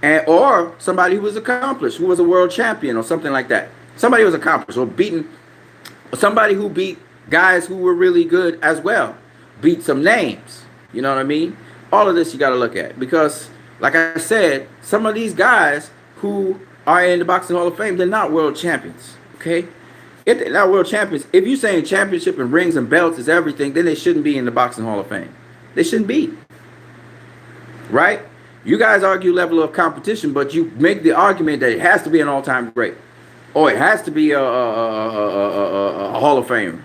Or somebody who was accomplished, who was a world champion or something like that. Somebody who was accomplished or somebody who beat guys who were really good as well. Beat some names. You know what I mean? All of this you got to look at. Because, like I said, some of these guys who are in the Boxing Hall of Fame, they're not world champions. Okay? If they're not world champions, if you're saying championship and rings and belts is everything, then they shouldn't be in the Boxing Hall of Fame. They shouldn't be. Right? You guys argue level of competition, but you make the argument that it has to be an all-time great. Or it has to be a Hall of Famer.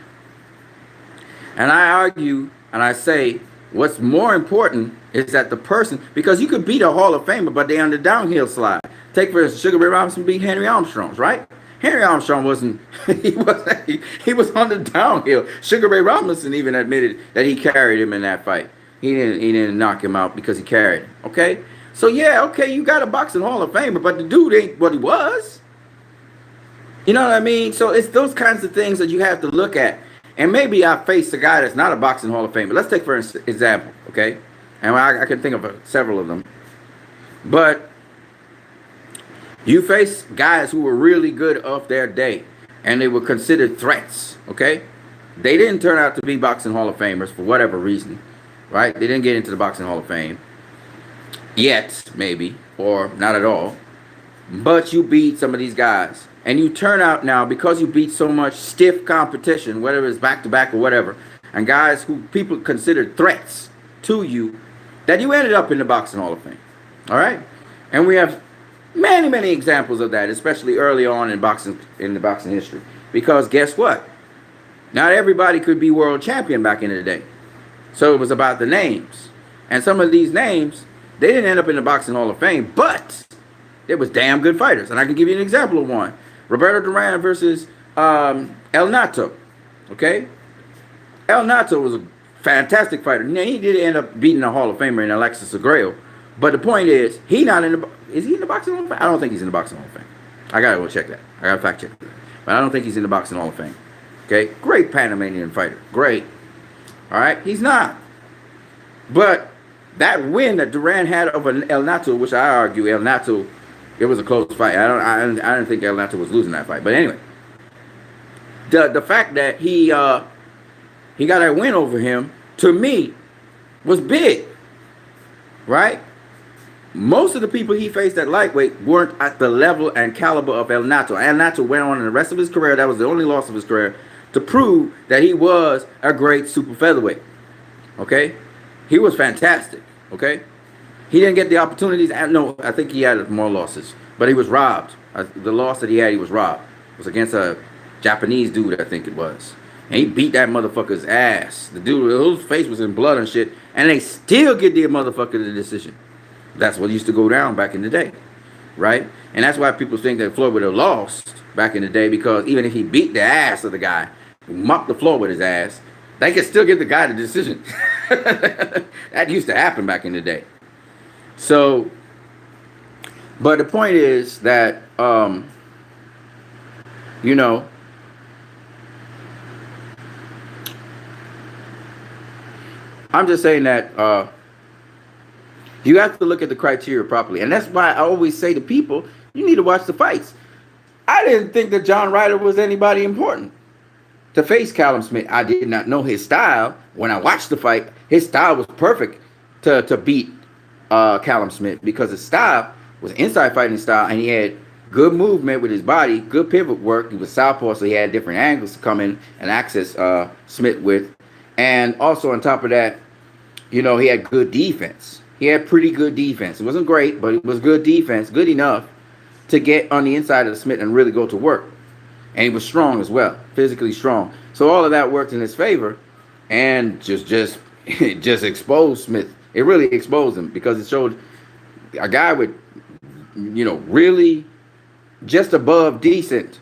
And I argue and I say What's more important is that the person, because you could beat a Hall of Famer, but they on the downhill slide. Take for instance, Sugar Ray Robinson beat Henry Armstrong, right? Henry Armstrong wasn't, he was on the downhill. Sugar Ray Robinson even admitted that he carried him in that fight. He didn't knock him out because he carried him. Okay? So yeah, okay, you got a boxing Hall of Famer, but the dude ain't what he was. You know what I mean? So it's those kinds of things that you have to look at. And maybe I faced a guy that's not a boxing Hall of Famer. Let's take for example, okay? And I can think of several of them. But you face guys who were really good of their day, and they were considered threats, okay? They didn't turn out to be boxing Hall of Famers for whatever reason, right? They didn't get into the boxing Hall of Fame yet, maybe, or not at all. But you beat some of these guys. And you turn out now, because you beat so much stiff competition, whether it's back-to-back or whatever, and guys who people considered threats to you, that you ended up in the Boxing Hall of Fame. All right? And we have many, many examples of that, especially early on in the boxing history. Because guess what? Not everybody could be world champion back in the day. So it was about the names. And some of these names, they didn't end up in the Boxing Hall of Fame, but they was damn good fighters. And I can give you an example of one. Roberto Duran versus El Nato. Okay? El Nato was a fantastic fighter. Now, he did end up beating a Hall of Famer in Alexis Agrelo. But the point is, is he in the Boxing Hall of Fame? I don't think he's in the Boxing Hall of Fame. I gotta go check that. I gotta fact check that. But I don't think he's in the Boxing Hall of Fame. Okay? Great Panamanian fighter. Great. Alright? He's not. But that win that Duran had over El Nato, which I argue El Nato, it was a close fight. I didn't think El Nato was losing that fight. But anyway, the fact that he got a win over him, to me, was big. Right? Most of the people he faced at lightweight weren't at the level and caliber of El Nato. El Nato went on in the rest of his career, that was the only loss of his career, to prove that he was a great super featherweight. Okay? He was fantastic. Okay? He didn't get the opportunities. No, I think he had more losses. But he was robbed. The loss that he had, he was robbed. It was against a Japanese dude, I think it was. And he beat that motherfucker's ass. The dude, his face was in blood and shit. And they still get the motherfucker the decision. That's what used to go down back in the day. Right? And that's why people think that Floyd would have lost back in the day. Because even if he beat the ass of the guy, mopped the floor with his ass, they could still give the guy the decision. That used to happen back in the day. So, but the point is that, you know, I'm just saying that you have to look at the criteria properly. And that's why I always say to people, you need to watch the fights. I didn't think that John Ryder was anybody important to face Callum Smith. I did not know his style. When I watched the fight, his style was perfect to beat Callum Smith, because his style was inside fighting style, and he had good movement with his body, good pivot work. He was southpaw, so he had different angles to come in and access Smith with. And also on top of that, you know, he had good defense. He had pretty good defense. It wasn't great, but it was good defense, good enough to get on the inside of Smith and really go to work. And he was strong as well, physically strong. So all of that worked in his favor, and just exposed Smith. It really exposed him, because it showed a guy with, you know, really just above decent,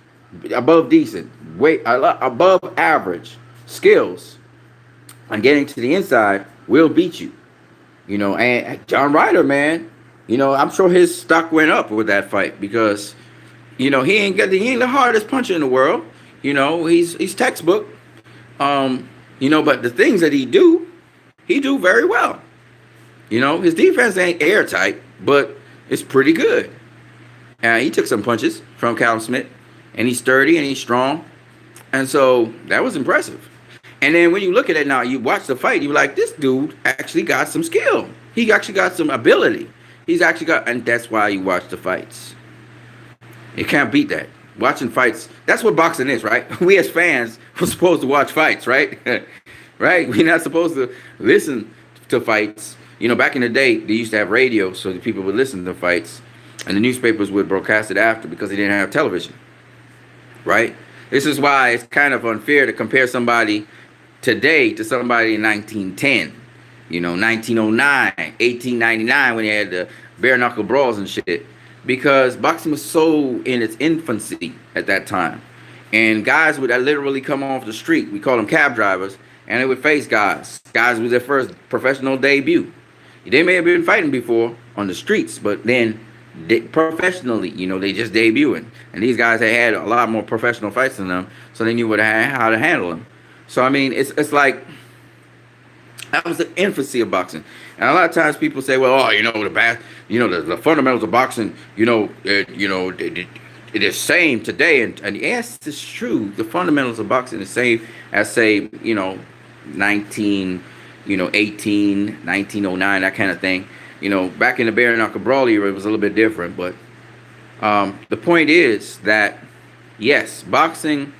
weight, above average skills on getting to the inside will beat you. You know, and John Ryder, man, you know, I'm sure his stock went up with that fight, because, you know, he ain't the hardest puncher in the world. You know, he's textbook. You know, but the things that he do very well. You know, his defense ain't airtight, but it's pretty good. He took some punches from Callum Smith, and he's sturdy and he's strong. And so that was impressive. And then when you look at it now, you watch the fight, you're like, this dude actually got some skill. He actually got some ability. And that's why you watch the fights. You can't beat that. Watching fights, that's what boxing is, right? We as fans, we're supposed to watch fights, right? Right? We're not supposed to listen to fights. You know, back in the day, they used to have radio, so the people would listen to fights, and the newspapers would broadcast it after, because they didn't have television, right? This is why it's kind of unfair to compare somebody today to somebody in 1910, You know, 1909, 1899 when they had the bare knuckle brawls and shit. Because boxing was so in its infancy at that time. And guys would literally come off the street. We call them cab drivers. And they would face guys. Guys with their first professional debut. They may have been fighting before on the streets, but then professionally, you know, they just debuting. And these guys had a lot more professional fights than them, so they knew how to handle them. So I mean, it's like that was the infancy of boxing. And a lot of times people say, well, oh, you know, the fundamentals of boxing, it is same today. And yes, it's true. The fundamentals of boxing is same as, say, 1909, that kind of thing. You know, back in the bare knuckle brawl era, it was a little bit different. But the point is that, yes, boxing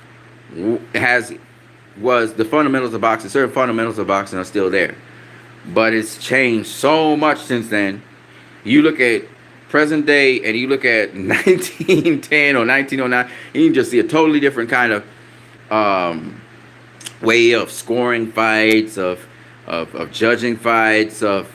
was the fundamentals of boxing. Certain fundamentals of boxing are still there. But it's changed so much since then. You look at present day and you look at 1910 or 1909, you can just see a totally different kind of way of scoring fights, of judging fights, of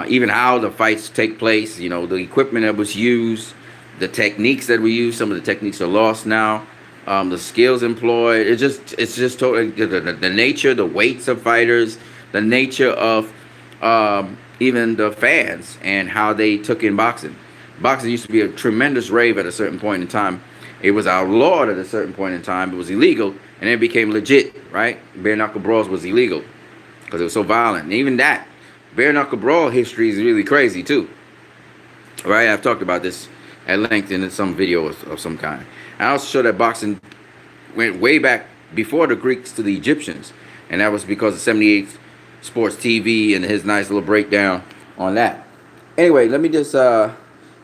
even how the fights take place. You know, the equipment that was used, the techniques that we use. Some of the techniques are lost now. The skills employed. It's just totally the nature, the weights of fighters, the nature of even the fans and how they took in boxing. Boxing used to be a tremendous rave at a certain point in time. It was outlawed at a certain point in time. It was illegal, and then it became legit, right? Bare knuckle brawls was illegal because it was so violent. And even that, bare knuckle brawl history is really crazy too, right? I've talked about this at length in some video of some kind. I also show that boxing went way back before the Greeks to the Egyptians, and that was because of 78 Sports TV and his nice little breakdown on that. Anyway, let me just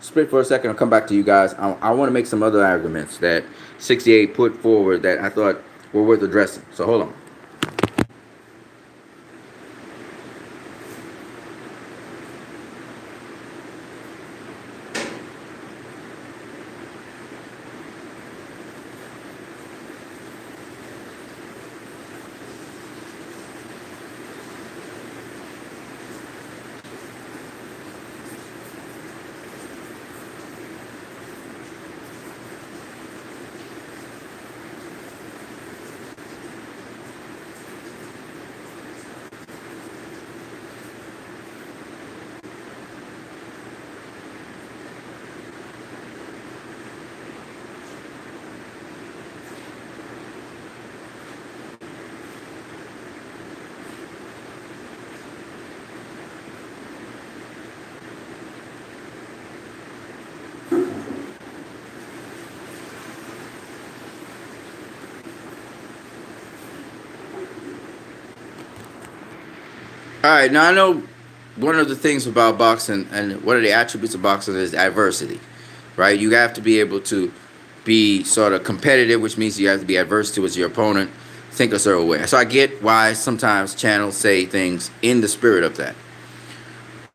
split for a second. I'll come back to you guys. I want to make some other arguments that 68 put forward that I thought were worth addressing. So hold on. All right, now I know one of the things about boxing and one of the attributes of boxing is adversity, right? You have to be able to be sort of competitive, which means you have to be adverse towards your opponent, think a certain way. So I get why sometimes channels say things in the spirit of that.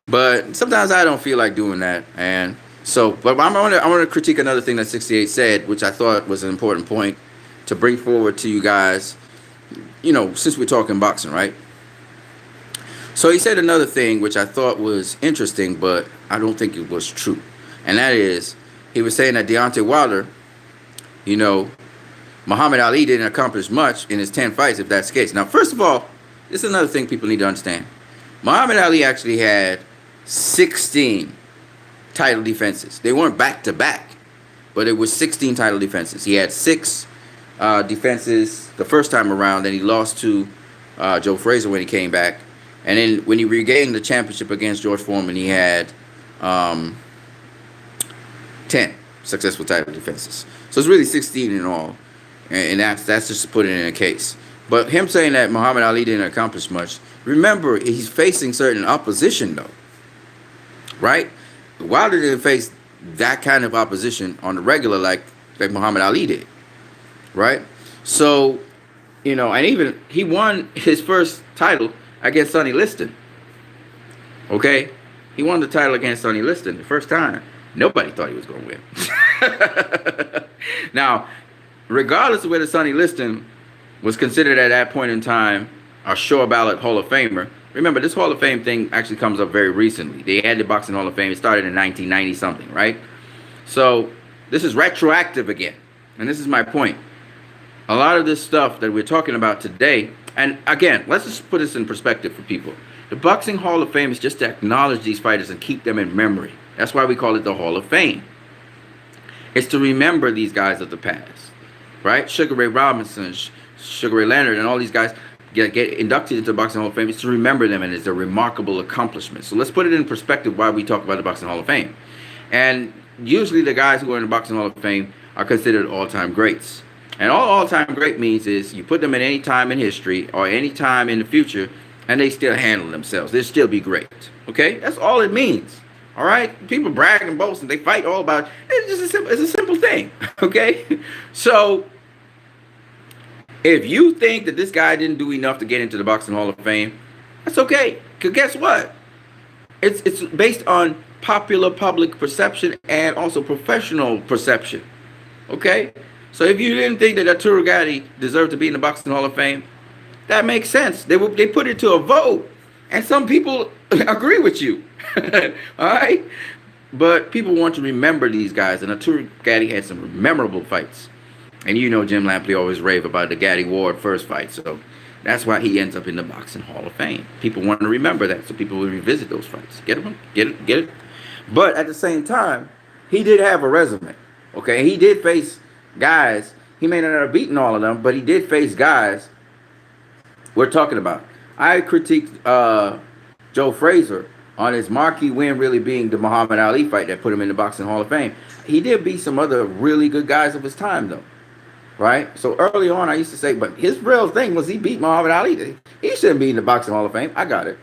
But sometimes I don't feel like doing that. And so, but I want to critique another thing that 68 said, which I thought was an important point to bring forward to you guys, since we're talking boxing, right? So he said another thing which I thought was interesting, but I don't think it was true. And that is, he was saying that Deontay Wilder, Muhammad Ali didn't accomplish much in his 10 fights, if that's the case. Now, first of all, this is another thing people need to understand. Muhammad Ali actually had 16 title defenses. They weren't back-to-back, but it was 16 title defenses. He had 6 defenses the first time around, then he lost to Joe Frazier when he came back. And then when he regained the championship against George Foreman, he had 10 successful title defenses. So it's really 16 in all. And that's just to put it in a case. But him saying that Muhammad Ali didn't accomplish much, remember, he's facing certain opposition, though. Right? Wilder didn't face that kind of opposition on the regular like Muhammad Ali did. Right? So, and even he won his first title against Sonny Liston. Okay? He won the title against Sonny Liston the first time. Nobody thought he was going to win. Now, regardless of whether Sonny Liston was considered at that point in time a sure ballot Hall of Famer, remember, this Hall of Fame thing actually comes up very recently. They had the Boxing Hall of Fame. It started in 1990 something, right? So this is retroactive again. And this is my point. A lot of this stuff that we're talking about today, and again, let's just put this in perspective for people. The Boxing Hall of Fame is just to acknowledge these fighters and keep them in memory. That's why we call it the Hall of Fame. It's to remember these guys of the past, right? Sugar Ray Robinson, Sugar Ray Leonard, and all these guys get inducted into the Boxing Hall of Fame. It's to remember them, and it's a remarkable accomplishment. So let's put it in perspective why we talk about the Boxing Hall of Fame. And usually the guys who are in the Boxing Hall of Fame are considered all-time greats. And all-time great means is you put them at any time in history or any time in the future, and they still handle themselves. They'll still be great. Okay? That's all it means. All right? People brag and boast and they fight all about it. It's a simple thing. Okay? So if you think that this guy didn't do enough to get into the Boxing Hall of Fame, that's okay. Because guess what? It's based on popular public perception and also professional perception. Okay? So if you didn't think that Arturo Gatti deserved to be in the Boxing Hall of Fame, that makes sense. They put it to a vote, and some people agree with you. All right? But people want to remember these guys, and Arturo Gatti had some memorable fights. And you know Jim Lampley always rave about the Gatti Ward first fight, so that's why he ends up in the Boxing Hall of Fame. People want to remember that, so people will revisit those fights. Get it? Get it? But at the same time, he did have a resume. Okay? He did face guys. He may not have beaten all of them, but he did face guys we're talking about. I critiqued Joe Frazier on his marquee win really being the Muhammad Ali fight that put him in the Boxing Hall of Fame. He did beat some other really good guys of his time, though. Right? So early on, I used to say, but his real thing was he beat Muhammad Ali. He shouldn't be in the Boxing Hall of Fame. I got it.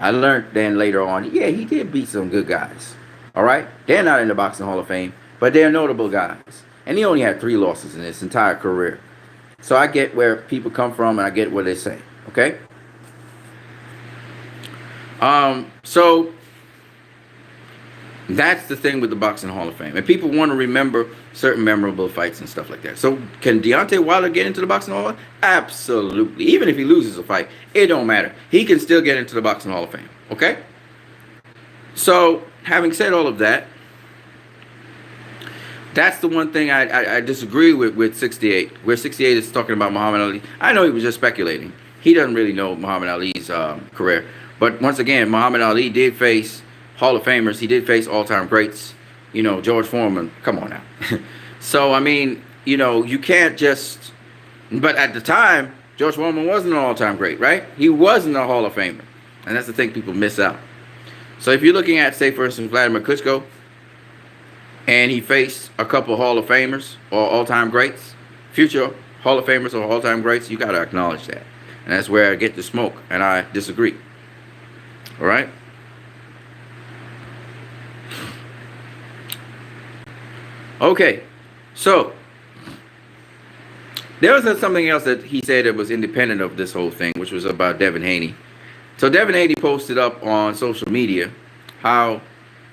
I learned then later on, yeah, he did beat some good guys. All right? They're not in the Boxing Hall of Fame, but they're notable guys. And he only had 3 losses in his entire career. So I get where people come from, and I get what they say. Okay? So that's the thing with the Boxing Hall of Fame. And people want to remember certain memorable fights and stuff like that. So can Deontay Wilder get into the Boxing Hall of Fame? Absolutely. Even if he loses a fight, it don't matter. He can still get into the Boxing Hall of Fame. Okay? So having said all of that, that's the one thing I disagree with 68. Where 68 is talking about Muhammad Ali. I know he was just speculating. He doesn't really know Muhammad Ali's career. But once again, Muhammad Ali did face Hall of Famers. He did face all-time greats. You know, George Foreman. Come on now. So, I mean, you know, you can't just... But at the time, George Foreman wasn't an all-time great, right? He wasn't a Hall of Famer. And that's the thing people miss out. So if you're looking at, say, for instance, Vladimir Klitschko, and he faced a couple Hall of Famers or all-time greats, future Hall of Famers or all-time greats, you got to acknowledge that. And that's where I get the smoke, and I disagree. All right? Okay, so there was something else that he said that was independent of this whole thing, which was about Devin Haney. So Devin Haney posted up on social media how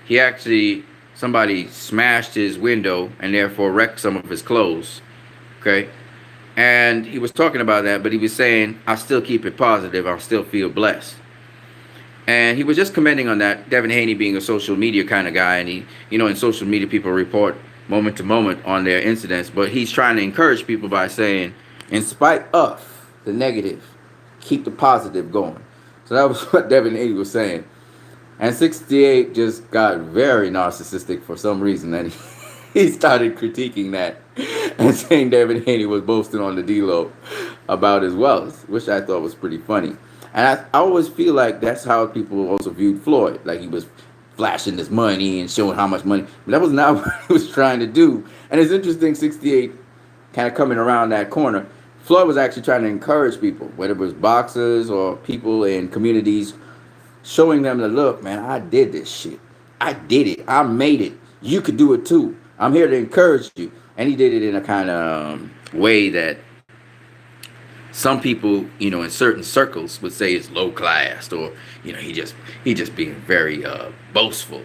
he actually... somebody smashed his window and therefore wrecked some of his clothes. Okay? And he was talking about that, but he was saying, I still keep it positive. I still feel blessed. And he was just commenting on that, Devin Haney being a social media kind of guy. And he, you know, in social media, people report moment to moment on their incidents. But he's trying to encourage people by saying, in spite of the negative, keep the positive going. So that was what Devin Haney was saying. And 68 just got very narcissistic for some reason, and he started critiquing that and saying Devin Haney was boasting on the D-Lo about his wealth, which I thought was pretty funny. And I always feel like that's how people also viewed Floyd, like he was flashing his money and showing how much money. But that was not what he was trying to do. And it's interesting, 68 kind of coming around that corner. Floyd was actually trying to encourage people, whether it was boxers or people in communities, showing them the look, man, I did this shit. I did it. I made it. You could do it too. I'm here to encourage you. And he did it in a kind of way that some people, you know, in certain circles would say is low class, or, you know, he just being very boastful.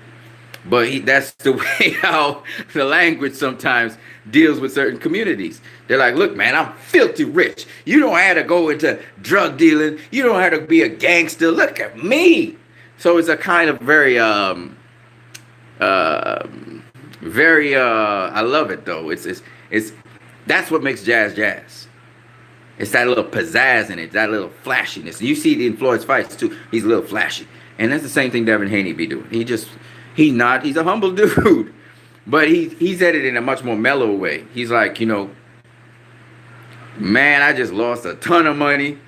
But that's the way how the language sometimes deals with certain communities. They're like, look, man, I'm filthy rich. You don't have to go into drug dealing. You don't have to be a gangster. Look at me. So it's a kind of uh, very, I love it though. It's, that's what makes jazz. It's that little pizzazz in it, that little flashiness. You see it in Floyd's fights too. He's a little flashy. And that's the same thing Devin Haney be doing. He's a humble dude. But he said it in a much more mellow way. He's like, man, I just lost a ton of money.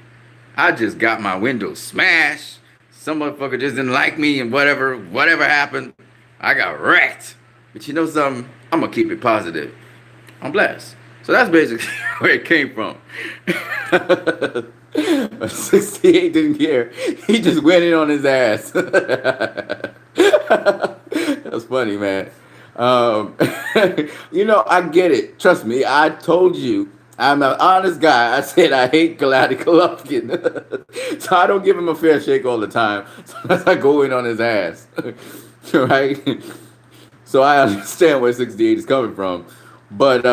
I just got my window smashed. Some motherfucker just didn't like me and whatever happened. I got wrecked. But you know something? I'm going to keep it positive. I'm blessed. So that's basically where it came from. 68 didn't care. He just went in on his ass. That's funny, man. I get it. Trust me. I told you. I'm an honest guy. I said I hate Gladys Golovkin. So I don't give him a fair shake all the time. Sometimes I go in on his ass. Right? So I understand where 68 is coming from. But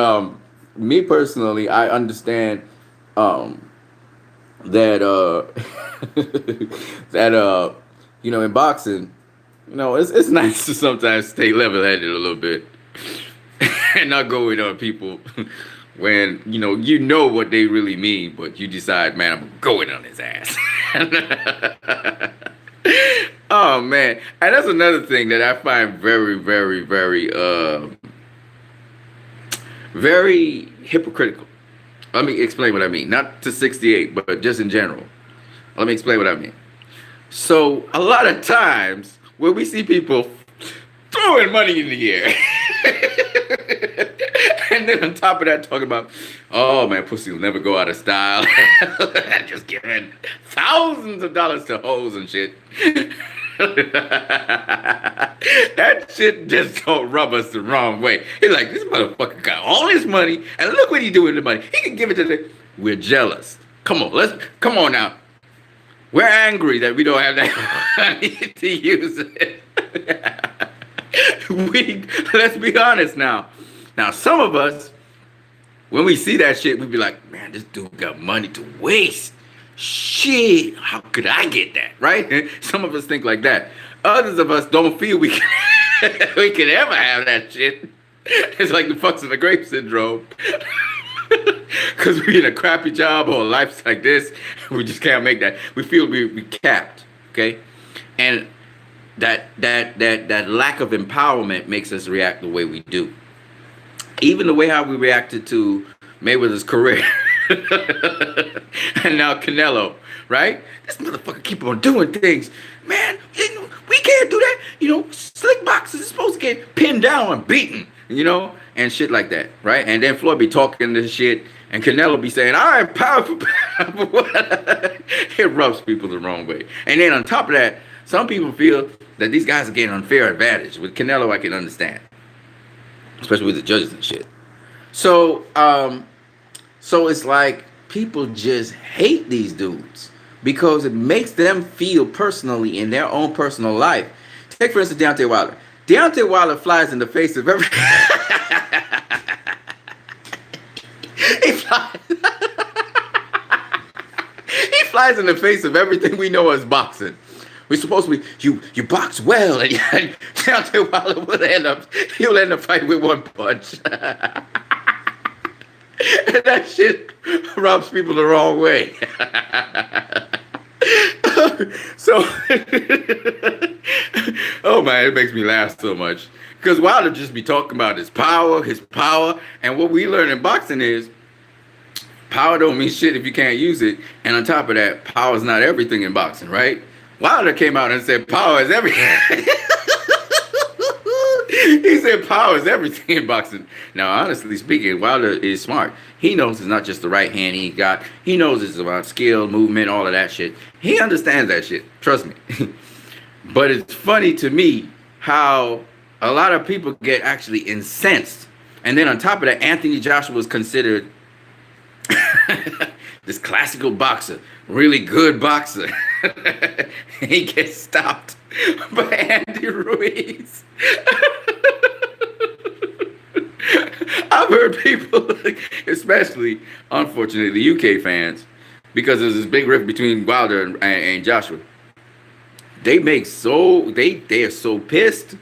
me personally, I understand that in boxing, it's nice to sometimes stay level-headed a little bit and not go in on people when you know what they really mean, but you decide, man, I'm going on his ass. Oh man, and that's another thing that I find very, very, very, very hypocritical. Let me explain what I mean. Not to 68, but just in general. Let me explain what I mean. So a lot of times when we see people throwing money in the air, and then on top of that talking about, oh man, pussy will never go out of style. Just giving thousands of dollars to hoes and shit. That shit just don't rub us the wrong way. He's like, this motherfucker got all his money, and look what he doing with the money. He can give it to the. We're jealous. Come on now. We're angry that we don't have that money to use it. Let's be honest now. Now, some of us, when we see that shit, we be like, man, this dude got money to waste. Shit, how could I get that, right? Some of us think like that. Others of us don't feel we can ever have that shit. It's like the fucks and the grape syndrome. Because we're in a crappy job or life's like this, we just can't make that. We feel we capped, okay? And that lack of empowerment makes us react the way we do. Even the way how we reacted to Mayweather's career. And now Canelo, right? This motherfucker keep on doing things. Man, we can't do that. Slick boxers is supposed to get pinned down and beaten, and shit like that, right? And then Floyd be talking this shit, and Canelo be saying, all right, powerful. It rubs people the wrong way. And then on top of that, some people feel that these guys are getting unfair advantage. With Canelo, I can understand. Especially with the judges and shit. So it's like people just hate these dudes because it makes them feel personally in their own personal life. Take, for instance, Deontay Wilder. Deontay Wilder flies in the face of every... He flies in the face of everything we know as boxing. We're supposed to be, you box well, and Deontay Wilder he'll end up fighting with one punch. And that shit rubs people the wrong way. So, oh man, it makes me laugh so much. Because Wilder just be talking about his power. And what we learn in boxing is power don't mean shit if you can't use it. And on top of that, power is not everything in boxing, right? Wilder came out and said power is everything. He said power is everything in boxing. Now, honestly speaking, Wilder is smart. He knows it's not just the right hand he got. He knows it's about skill, movement, all of that shit. He understands that shit. Trust me. But it's funny to me how a lot of people get actually incensed. And then on top of that, Anthony Joshua was considered this classical boxer, really good boxer. He gets stopped But Andy Ruiz. I've heard people, especially, unfortunately, the UK fans, because there's this big rift between Wilder and Joshua. They are so pissed,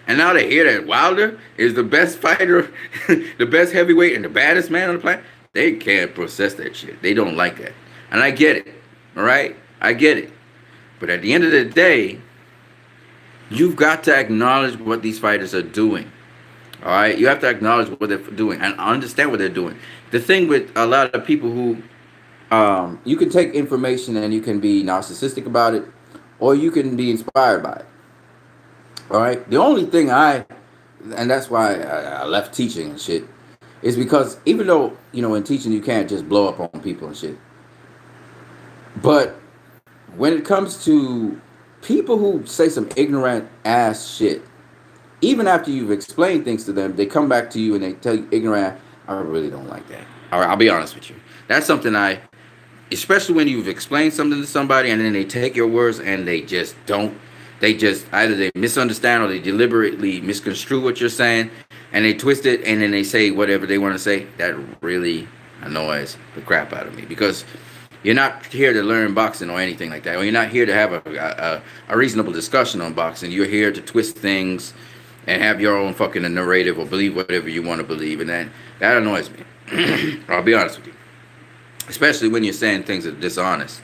and now they hear that Wilder is the best fighter, the best heavyweight, and the baddest man on the planet. They can't process that shit. They don't like that, and I get it. All right, I get it. But at the end of the day, you've got to acknowledge what these fighters are doing. All right, you have to acknowledge what they're doing and understand what they're doing. The thing with a lot of people who, you can take information and you can be narcissistic about it, or you can be inspired by it. All right. The only thing and that's why I left teaching and shit, is because even though, in teaching you can't just blow up on people and shit. But when it comes to people who say some ignorant ass shit, even after you've explained things to them, they come back to you and they tell you ignorant, I really don't like that. All right, I'll be honest with you. That's something especially when you've explained something to somebody and then they take your words and they just either they misunderstand or they deliberately misconstrue what you're saying and they twist it and then they say whatever they want to say. That really annoys the crap out of me, because you're not here to learn boxing or anything like that, or you're not here to have a reasonable discussion on boxing. You're here to twist things and have your own fucking narrative or believe whatever you want to believe, and that annoys me. I'll be honest with you. Especially when you're saying things that are dishonest.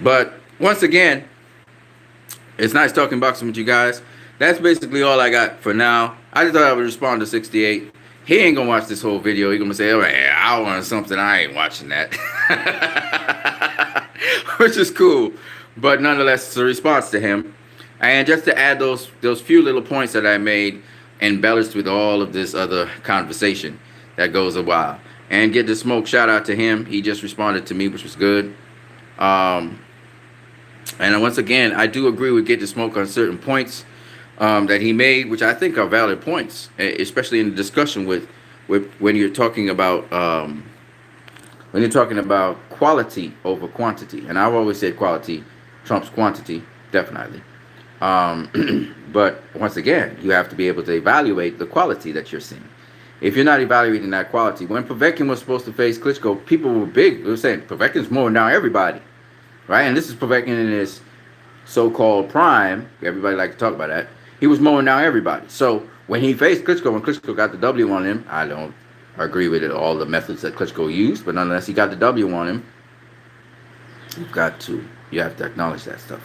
But once again, it's nice talking boxing with you guys. That's basically all I got for now. I just thought I would respond to 68. He ain't gonna watch this whole video. He's gonna say, oh, yeah, I want something. I ain't watching that. Which is cool. But nonetheless, it's a response to him. And just to add those few little points that I made, embellished with all of this other conversation that goes a while. And Get the Smoke, shout out to him. He just responded to me, which was good. And once again, I do agree with Get the Smoke on certain points that he made, which I think are valid points, especially in the discussion with when you're talking about quality over quantity. And I've always said quality trumps quantity, definitely. But once again, you have to be able to evaluate the quality that you're seeing. If you're not evaluating that quality, when Povetkin was supposed to face Klitschko, people were big. They were saying Povetkin's mowing down everybody, right? And this is Povetkin in his so-called prime. Everybody like to talk about that. He was mowing down everybody. So when he faced Klitschko, when Klitschko got the W on him, I don't agree with all the methods that Klitschko used, but nonetheless, he got the W on him. You have to acknowledge that stuff.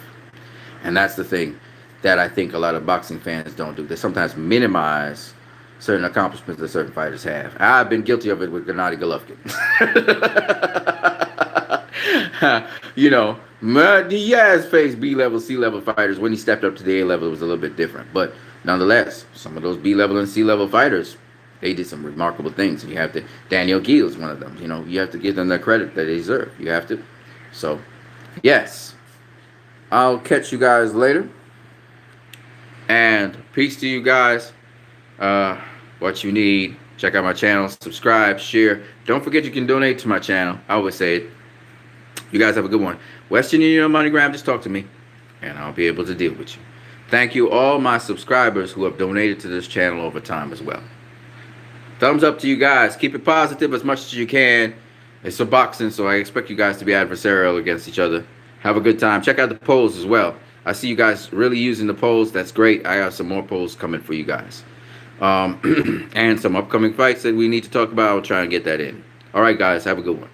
And that's the thing that I think a lot of boxing fans don't do. They sometimes minimize certain accomplishments that certain fighters have. I've been guilty of it with Gennady Golovkin. He has faced B-level, C-level fighters. When he stepped up to the A-level, it was a little bit different. But nonetheless, some of those B-level and C-level fighters, they did some remarkable things. You have to. Daniel Gill is one of them. You have to give them the credit that they deserve. You have to. So, yes. I'll catch you guys later. And peace to you guys. What you need, check out my channel, subscribe, share. Don't forget you can donate to my channel. I always say it. You guys have a good one. Western Union MoneyGram, just talk to me and I'll be able to deal with you. Thank you all my subscribers who have donated to this channel over time as well. Thumbs up to you guys. Keep it positive as much as you can. It's a boxing, so I expect you guys to be adversarial against each other. Have a good time. Check out the polls as well. I see you guys really using the polls. That's great. I have some more polls coming for you guys. And some upcoming fights that we need to talk about. I'll try and get that in. All right, guys. Have a good one.